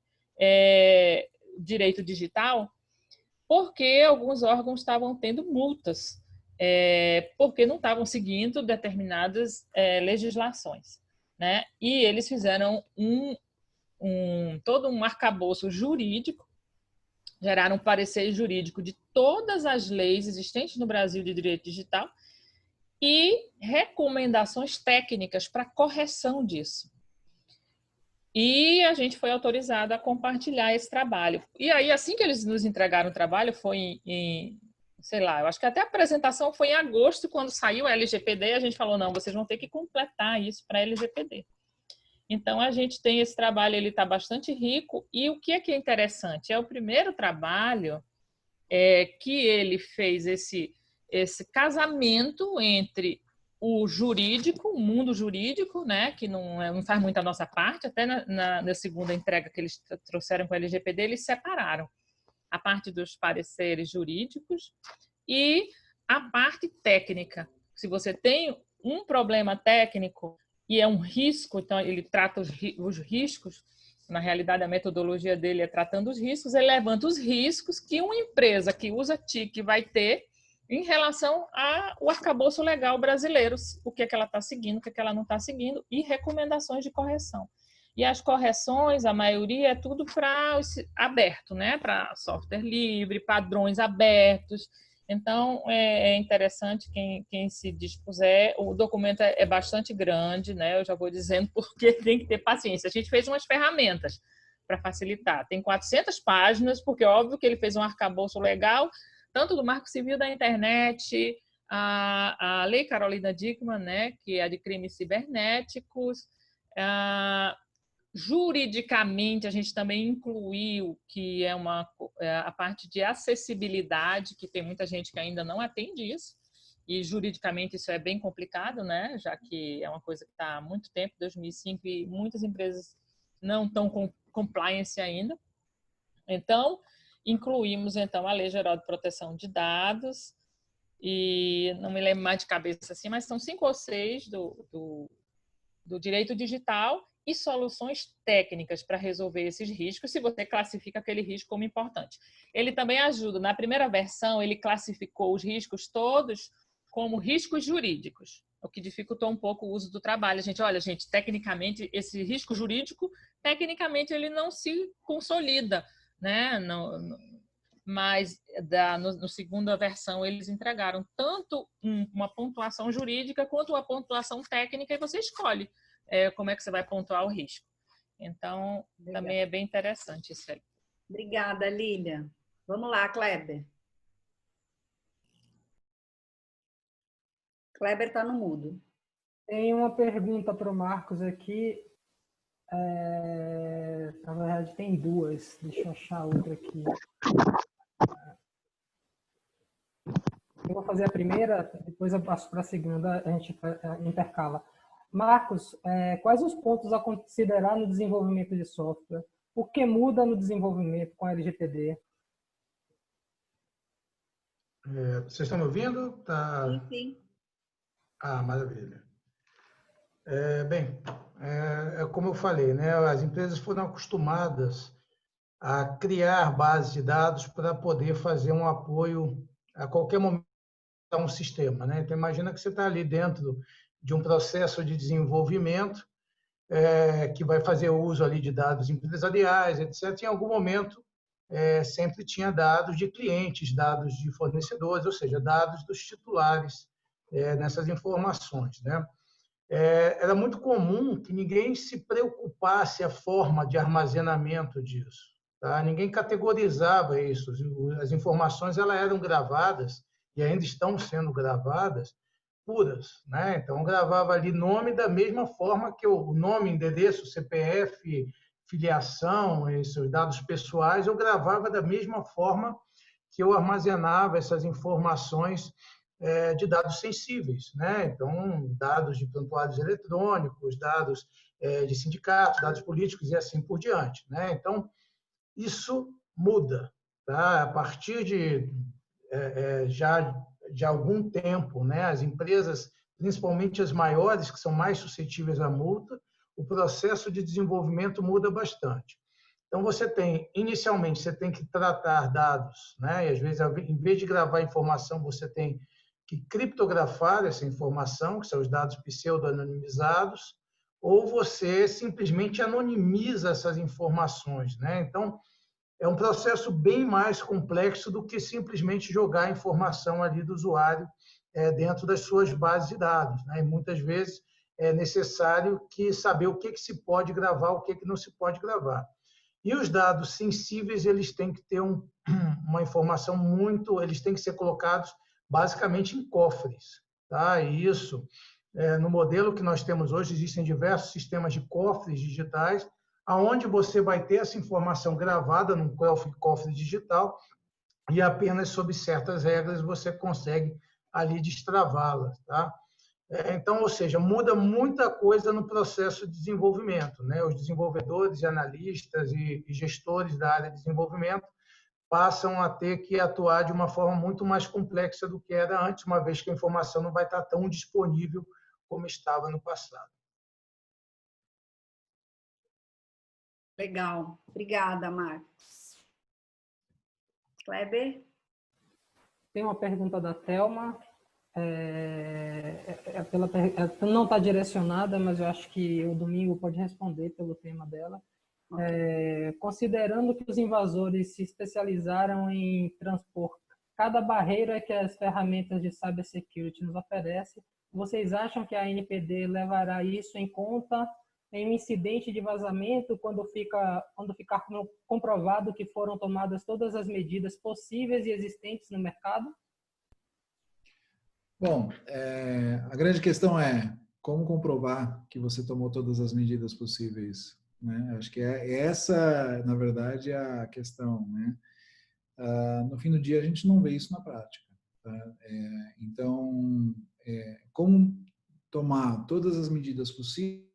direito digital, porque alguns órgãos estavam tendo multas, porque não estavam seguindo determinadas legislações, né? E eles fizeram todo um arcabouço jurídico, geraram um parecer jurídico de todas as leis existentes no Brasil de direito digital e recomendações técnicas para correção disso. E a gente foi autorizado a compartilhar esse trabalho. E aí, assim que eles nos entregaram o trabalho, foi sei lá, eu acho que até a apresentação foi em agosto, quando saiu a LGPD, a gente falou, não, vocês vão ter que completar isso para a LGPD. Então, a gente tem esse trabalho, ele está bastante rico. E o que é interessante? É o primeiro trabalho que ele fez esse casamento entre o jurídico, o mundo jurídico, né, que não faz muito a nossa parte, até na segunda entrega que eles trouxeram com a LGPD, eles separaram a parte dos pareceres jurídicos e a parte técnica. Se você tem um problema técnico e é um risco, então ele trata os riscos, na realidade a metodologia dele é tratando os riscos, ele levanta os riscos que uma empresa que usa TIC vai ter em relação ao arcabouço legal brasileiro, o que é que ela está seguindo, o que é que ela não está seguindo, e recomendações de correção. E as correções, a maioria, é tudo para aberto, né? Para software livre, padrões abertos. Então, é interessante quem se dispuser. O documento é bastante grande, né? Eu já vou dizendo porque tem que ter paciência. A gente fez umas ferramentas para facilitar. Tem 400 páginas, porque é óbvio que ele fez um arcabouço legal, tanto do Marco Civil da Internet, a Lei Carolina Dickmann, né? Que é a de crimes cibernéticos. Juridicamente, a gente também incluiu que é a parte de acessibilidade, que tem muita gente que ainda não atende isso, e juridicamente isso é bem complicado, né? Já que é uma coisa que está há muito tempo, 2005, e muitas empresas não estão com compliance ainda. Então, incluímos então a Lei Geral de Proteção de Dados, e não me lembro mais de cabeça assim, mas são 5 ou 6 do direito digital, e soluções técnicas para resolver esses riscos, se você classifica aquele risco como importante. Ele também ajuda, na primeira versão, ele classificou os riscos todos como riscos jurídicos, o que dificultou um pouco o uso do trabalho. Olha, tecnicamente, esse risco jurídico, tecnicamente, ele não se consolida, né? Mas no segunda versão eles entregaram tanto uma pontuação jurídica quanto uma pontuação técnica, e você escolhe como é que você vai pontuar o risco. Então, também é bem interessante isso aí. Obrigada, Lilian. Vamos lá, Kleber. Kleber está no mudo. Tem uma pergunta para o Marcos aqui. Na verdade, tem 2. Deixa eu achar outra aqui. Eu vou fazer a primeira, depois eu passo para a segunda, a gente intercala. Marcos, quais os pontos a considerar no desenvolvimento de software? O que muda no desenvolvimento com a LGPD? Vocês estão me ouvindo? Tá... Sim, sim. Maravilha. Como eu falei, né, as empresas foram acostumadas a criar bases de dados para poder fazer um apoio a qualquer momento a um sistema, né? Então, imagina que você está ali dentro de um processo de desenvolvimento que vai fazer uso ali de dados empresariais, etc. Em algum momento, sempre tinha dados de clientes, dados de fornecedores, ou seja, dados dos titulares nessas informações, né? Era muito comum que ninguém se preocupasse a forma de armazenamento disso, tá? Ninguém categorizava isso. As informações elas eram gravadas e ainda estão sendo gravadas puras, né? Então, gravava ali nome da mesma forma que o nome, endereço, CPF, filiação, esses dados pessoais, eu gravava da mesma forma que eu armazenava essas informações de dados sensíveis, né? Então, dados de prontuários eletrônicos, dados de sindicatos, dados políticos e assim por diante, né? Então, isso muda, tá? A partir já de algum tempo, né? As empresas, principalmente as maiores, que são mais suscetíveis à multa, o processo de desenvolvimento muda bastante. Então, inicialmente, você tem que tratar dados, né? E às vezes, em vez de gravar informação, você tem que criptografar essa informação, que são os dados pseudo-anonimizados, ou você simplesmente anonimiza essas informações, né? Então, é um processo bem mais complexo do que simplesmente jogar a informação ali do usuário dentro das suas bases de dados, né? E muitas vezes é necessário saber o que se pode gravar, o que não se pode gravar. E os dados sensíveis, eles têm que ter uma informação eles têm que ser colocados basicamente em cofres, tá? E isso, no modelo que nós temos hoje, existem diversos sistemas de cofres digitais, aonde você vai ter essa informação gravada num cofre digital e apenas sob certas regras você consegue ali destravá-la, tá? Então, ou seja, muda muita coisa no processo de desenvolvimento, né? Os desenvolvedores, analistas e gestores da área de desenvolvimento passam a ter que atuar de uma forma muito mais complexa do que era antes, uma vez que a informação não vai estar tão disponível como estava no passado. Legal. Obrigada, Marcos. Kleber? Tem uma pergunta da Thelma. Não está direcionada, mas eu acho que o Domingo pode responder pelo tema dela. Considerando que os invasores se especializaram em transpor cada barreira que as ferramentas de cybersecurity nos oferecem, vocês acham que a NPD levará isso em conta em um incidente de vazamento quando ficar comprovado que foram tomadas todas as medidas possíveis e existentes no mercado? Bom, a grande questão é como comprovar que você tomou todas as medidas possíveis, né? Acho que essa, na verdade, é a questão, né? No fim do dia, a gente não vê isso na prática, tá? Então, como tomar todas as medidas possíveis,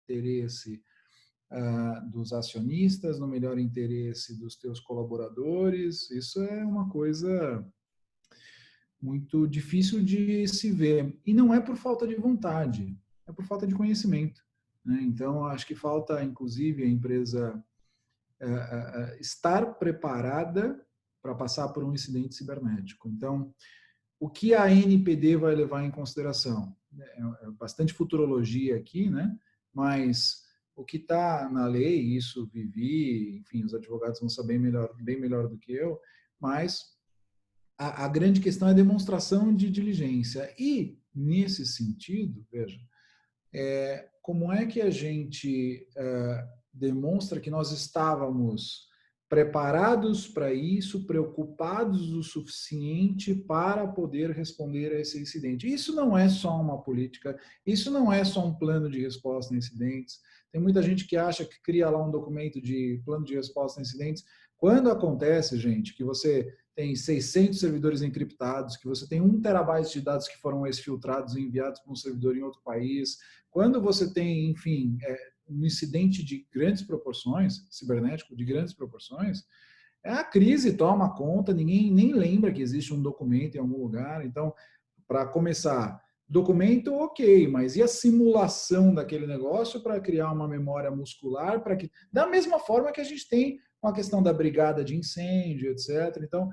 interesse dos acionistas, no melhor interesse dos teus colaboradores, isso é uma coisa muito difícil de se ver. E não é por falta de vontade, é por falta de conhecimento, né? Então, acho que falta, inclusive, a empresa estar preparada para passar por um incidente cibernético. Então, o que a NPD vai levar em consideração? É bastante futurologia aqui, né? Mas o que está na lei, isso Vivi, enfim, os advogados vão saber bem melhor do que eu, mas a grande questão é a demonstração de diligência. E, nesse sentido, veja, como é que a gente demonstra que nós estávamos preparados para isso, preocupados o suficiente para poder responder a esse incidente? Isso não é só uma política, isso não é só um plano de resposta a incidentes. Tem muita gente que acha que cria lá um documento de plano de resposta a incidentes. Quando acontece, gente, que você tem 600 servidores encriptados, que você tem 1 terabyte de dados que foram exfiltrados e enviados para um servidor em outro país, quando você tem, enfim, um incidente de grandes proporções, cibernético de grandes proporções, a crise toma conta, ninguém nem lembra que existe um documento em algum lugar. Então, para começar, documento, ok, mas e a simulação daquele negócio para criar uma memória muscular, para que, da mesma forma que a gente tem com a questão da brigada de incêndio, etc. Então,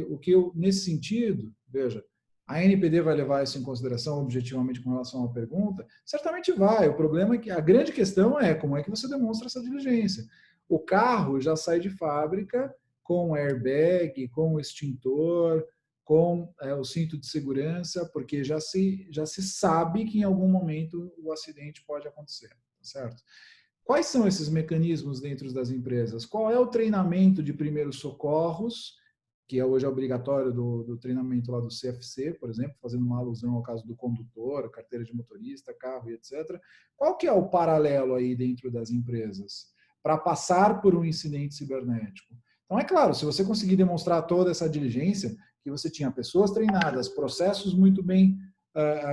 o que eu, nesse sentido, veja, a NPD vai levar isso em consideração objetivamente com relação à pergunta? Certamente vai. O problema é que a grande questão é como é que você demonstra essa diligência. O carro já sai de fábrica com airbag, com extintor, com o cinto de segurança, porque já se sabe que em algum momento o acidente pode acontecer, certo? Quais são esses mecanismos dentro das empresas? Qual é o treinamento de primeiros socorros, que hoje é obrigatório do treinamento lá do CFC, por exemplo, fazendo uma alusão ao caso do condutor, carteira de motorista, carro e etc. Qual que é o paralelo aí dentro das empresas para passar por um incidente cibernético? Então, é claro, se você conseguir demonstrar toda essa diligência, que você tinha pessoas treinadas, processos muito bem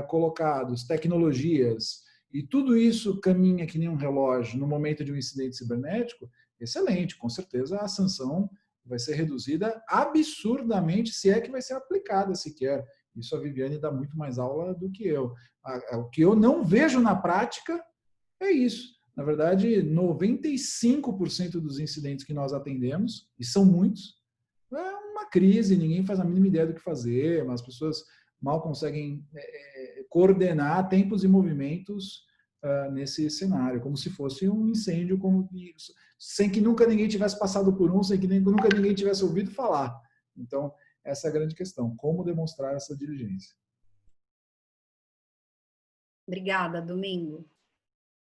colocados, tecnologias, e tudo isso caminha que nem um relógio no momento de um incidente cibernético, excelente, com certeza a sanção vai ser reduzida absurdamente, se é que vai ser aplicada sequer. Isso a Viviane dá muito mais aula do que eu. O que eu não vejo na prática é isso. Na verdade, 95% dos incidentes que nós atendemos, e são muitos, é uma crise, ninguém faz a mínima ideia do que fazer, mas as pessoas mal conseguem coordenar tempos e movimentos nesse cenário, como se fosse um incêndio, sem que nunca ninguém tivesse passado por um, sem que nunca ninguém tivesse ouvido falar. Então, essa é a grande questão, como demonstrar essa diligência. Obrigada, Domingo.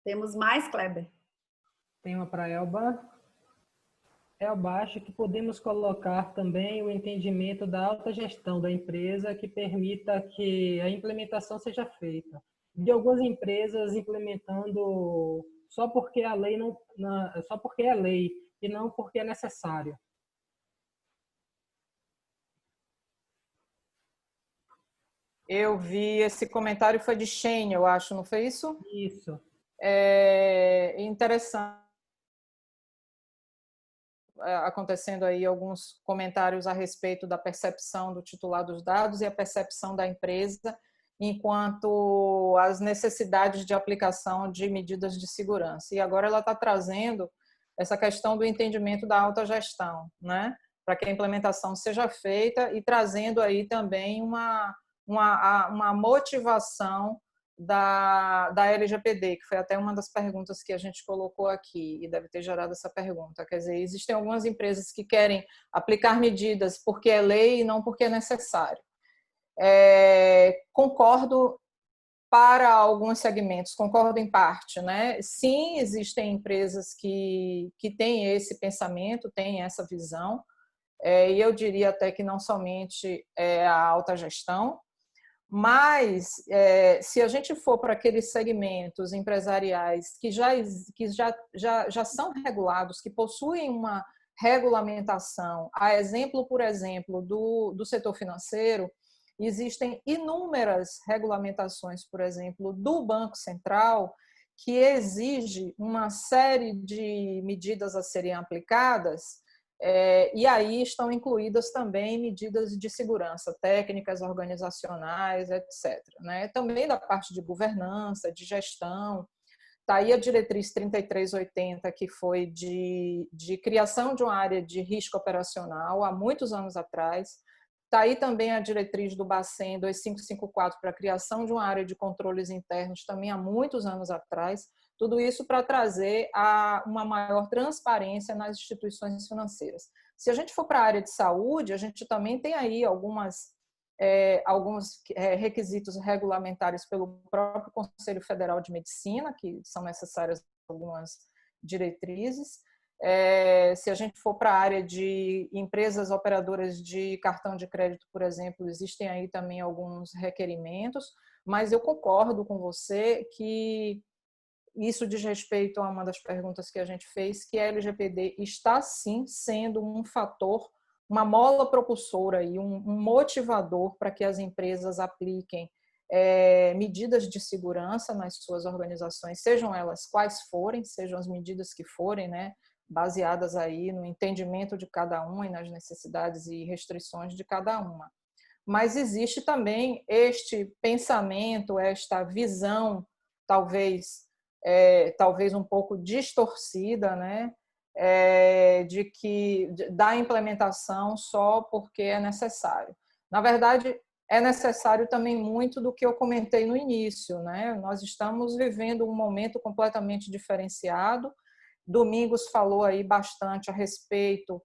Temos mais, Kleber? Tem uma para Elba. Elba, acho que podemos colocar também o entendimento da autogestão da empresa que permita que a implementação seja feita. De algumas empresas implementando só porque a lei só porque é lei e não porque é necessário. Eu vi esse comentário, foi de Shane, eu acho, não foi isso? Isso. É interessante. Acontecendo aí alguns comentários a respeito da percepção do titular dos dados e a percepção da empresa enquanto as necessidades de aplicação de medidas de segurança. E agora ela está trazendo essa questão do entendimento da autogestão, né? Para que a implementação seja feita e trazendo aí também uma motivação da LGPD, que foi até uma das perguntas que a gente colocou aqui e deve ter gerado essa pergunta. Quer dizer, existem algumas empresas que querem aplicar medidas porque é lei e não porque é necessário. Concordo para alguns segmentos, concordo em parte, né? Sim, existem empresas que têm esse pensamento, têm essa visão, e eu diria até que não somente a alta gestão, mas se a gente for para aqueles segmentos empresariais que já são regulados, que possuem uma regulamentação, a exemplo, por exemplo, do setor financeiro, existem inúmeras regulamentações, por exemplo, do Banco Central, que exige uma série de medidas a serem aplicadas, e aí estão incluídas também medidas de segurança, técnicas organizacionais, etc. Né? Também da parte de governança, de gestão. Está aí a diretriz 3380, que foi de criação de uma área de risco operacional há muitos anos atrás. Está aí também a diretriz do Bacen 2554 para a criação de uma área de controles internos também há muitos anos atrás. Tudo isso para trazer uma maior transparência nas instituições financeiras. Se a gente for para a área de saúde, a gente também tem aí alguns requisitos regulamentares pelo próprio Conselho Federal de Medicina, que são necessárias algumas diretrizes. Se a gente for para a área de empresas operadoras de cartão de crédito, por exemplo, existem aí também alguns requerimentos, mas eu concordo com você que isso diz respeito a uma das perguntas que a gente fez, que a LGPD está, sim, sendo um fator, uma mola propulsora e um motivador para que as empresas apliquem medidas de segurança nas suas organizações, sejam elas quais forem, sejam as medidas que forem, né, baseadas aí no entendimento de cada uma e nas necessidades e restrições de cada uma. Mas existe também este pensamento, esta visão, talvez um pouco distorcida, né, da implementação só porque é necessário. Na verdade, é necessário também muito do que eu comentei no início, né? Nós estamos vivendo um momento completamente diferenciado. Domingos falou aí bastante a respeito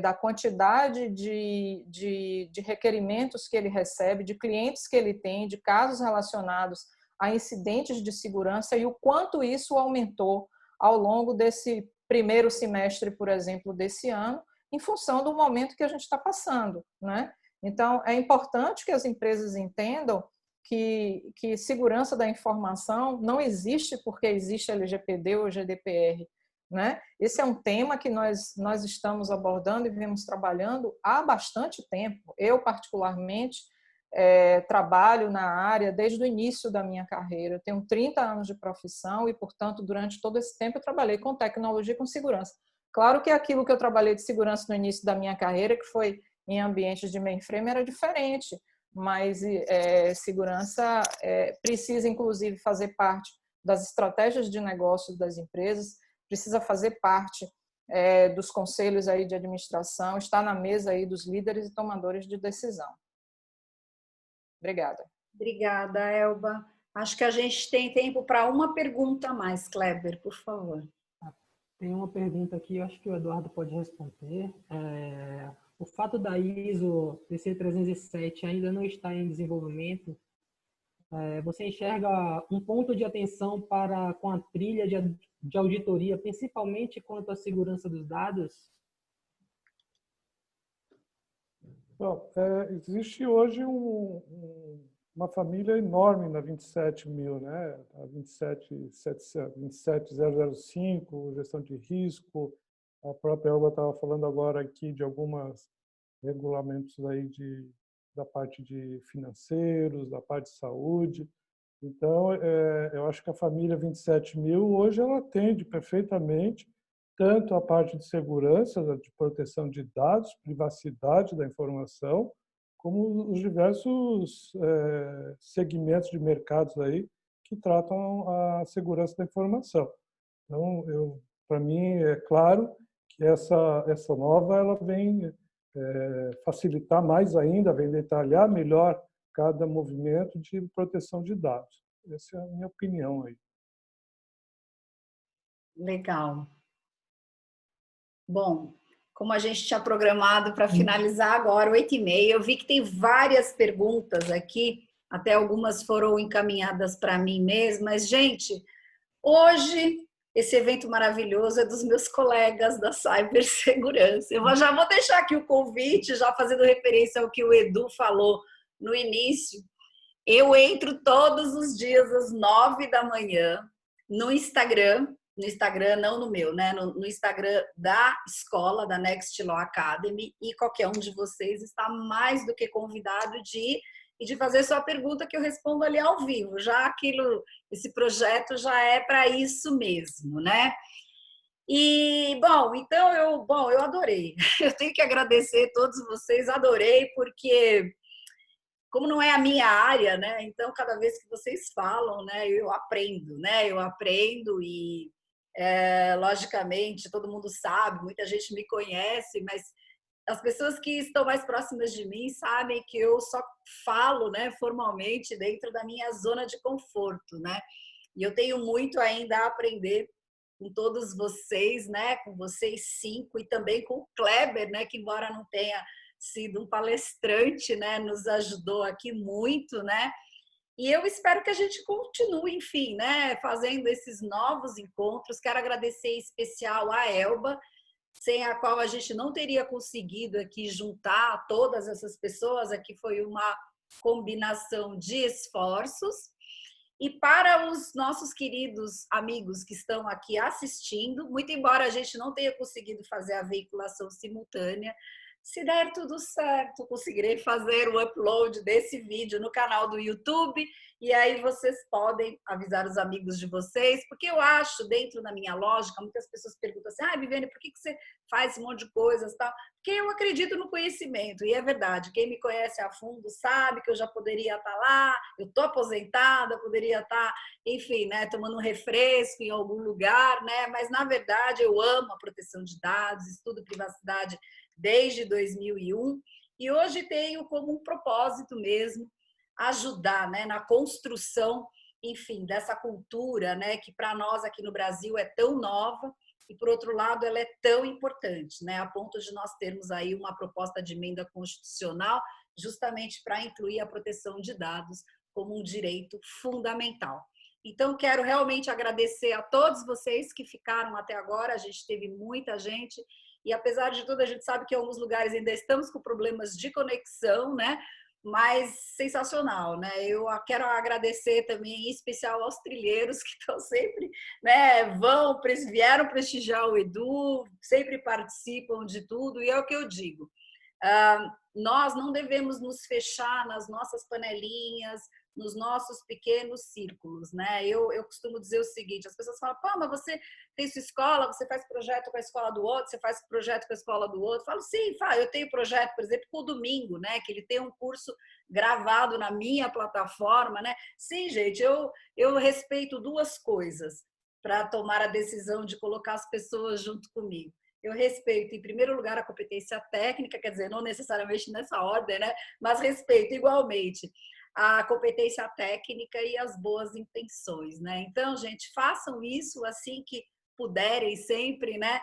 da quantidade de requerimentos que ele recebe, de clientes que ele tem, de casos relacionados a incidentes de segurança e o quanto isso aumentou ao longo desse primeiro semestre, por exemplo, desse ano, em função do momento que a gente está passando, né? Então, é importante que as empresas entendam que segurança da informação não existe porque existe LGPD ou GDPR. né? Esse é um tema que nós estamos abordando e vemos trabalhando há bastante tempo. Eu, particularmente, trabalho na área desde o início da minha carreira. Eu tenho 30 anos de profissão e, portanto, durante todo esse tempo eu trabalhei com tecnologia e com segurança. Claro que aquilo que eu trabalhei de segurança no início da minha carreira, que foi em ambientes de mainframe, era diferente, mas segurança precisa, inclusive, fazer parte das estratégias de negócios das empresas, precisa fazer parte dos conselhos aí de administração, está na mesa aí dos líderes e tomadores de decisão. Obrigada. Obrigada, Elba. Acho que a gente tem tempo para uma pergunta a mais, Kleber, por favor. Tem uma pergunta aqui, eu acho que o Eduardo pode responder. O fato da ISO 16307 ainda não estar em desenvolvimento, você enxerga um ponto de atenção com a trilha de auditoria, principalmente quanto à segurança dos dados? Bom, existe hoje uma família enorme na 27000, né? A 27005, gestão de risco. A própria Elba estava falando agora aqui de alguns regulamentos aí da parte de financeiros, da parte de saúde. Então, eu acho que a família 27000 hoje ela atende perfeitamente tanto a parte de segurança, de proteção de dados, privacidade da informação, como os diversos segmentos de mercados aí que tratam a segurança da informação. Então, para mim, é claro que essa nova ela vem facilitar mais ainda, vem detalhar melhor cada movimento de proteção de dados. Essa é a minha opinião aí. Legal. Bom, como a gente tinha programado para finalizar agora, 8h30, eu vi que tem várias perguntas aqui, até algumas foram encaminhadas para mim mesma, mas, gente, hoje esse evento maravilhoso é dos meus colegas da cibersegurança. Eu já vou deixar aqui o convite, já fazendo referência ao que o Edu falou no início. Eu entro todos os dias às 9 da manhã no Instagram, não no meu, né? No Instagram da escola, da Next Law Academy, e qualquer um de vocês está mais do que convidado de ir e de fazer sua pergunta que eu respondo ali ao vivo. Já esse projeto já é para isso mesmo, né? E, então eu adorei. Eu tenho que agradecer a todos vocês, adorei, porque como não é a minha área, né? Então, cada vez que vocês falam, né, eu aprendo, né? Eu aprendo e, logicamente, todo mundo sabe, muita gente me conhece, mas as pessoas que estão mais próximas de mim sabem que eu só falo, né, formalmente dentro da minha zona de conforto, né? E eu tenho muito ainda a aprender com todos vocês, né? Com vocês 5 e também com o Kleber, né? Que embora não tenha sido um palestrante, né? Nos ajudou aqui muito, né? E eu espero que a gente continue, enfim, né? Fazendo esses novos encontros. Quero agradecer em especial a Elba, sem a qual a gente não teria conseguido aqui juntar todas essas pessoas. Aqui foi uma combinação de esforços. E para os nossos queridos amigos que estão aqui assistindo, muito embora a gente não tenha conseguido fazer a veiculação simultânea, se der tudo certo, conseguirei fazer o upload desse vídeo no canal do YouTube e aí vocês podem avisar os amigos de vocês, porque eu acho, dentro da minha lógica, muitas pessoas perguntam assim, Viviane, por que você faz esse monte de coisas? Tal? Porque eu acredito no conhecimento, e é verdade, quem me conhece a fundo sabe que eu já poderia estar lá, eu estou aposentada, poderia estar, enfim, né, tomando um refresco em algum lugar, né? Mas, na verdade, eu amo a proteção de dados, estudo privacidade desde 2001 e hoje tenho como um propósito mesmo ajudar, né, na construção, enfim, dessa cultura, né, que para nós aqui no Brasil é tão nova e, por outro lado, ela é tão importante, né, a ponto de nós termos aí uma proposta de emenda constitucional justamente para incluir a proteção de dados como um direito fundamental. Então, quero realmente agradecer a todos vocês que ficaram até agora, a gente teve muita gente. E apesar de tudo, a gente sabe que em alguns lugares ainda estamos com problemas de conexão, né? mas sensacional, né? Eu quero agradecer também, em especial aos trilheiros que estão sempre, né? Vieram prestigiar o Edu, sempre participam de tudo, e é o que eu digo. Nós não devemos nos fechar nas nossas panelinhas, nos nossos pequenos círculos, né? Eu costumo dizer o seguinte, as pessoas falam, pô, mas você tem sua escola, você faz projeto com a escola do outro, você faz projeto com a escola do outro. Eu falo, sim, eu tenho projeto, por exemplo, com o Domingo, né? Que ele tem um curso gravado na minha plataforma, né? Sim, gente, eu respeito duas coisas para tomar a decisão de colocar as pessoas junto comigo. Eu respeito, em primeiro lugar, a competência técnica, quer dizer, não necessariamente nessa ordem, né? Mas respeito igualmente a competência técnica e as boas intenções, né? Então, gente, façam isso assim que puderem sempre, né?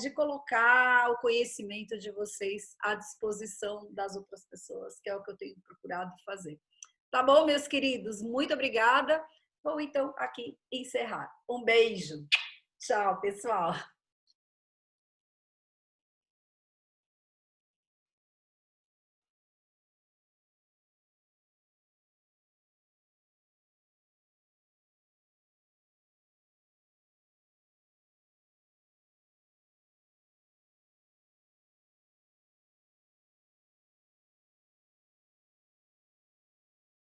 De colocar o conhecimento de vocês à disposição das outras pessoas, que é o que eu tenho procurado fazer. Tá bom, meus queridos? Muito obrigada. Vou, então, aqui encerrar. Um beijo. Tchau, pessoal.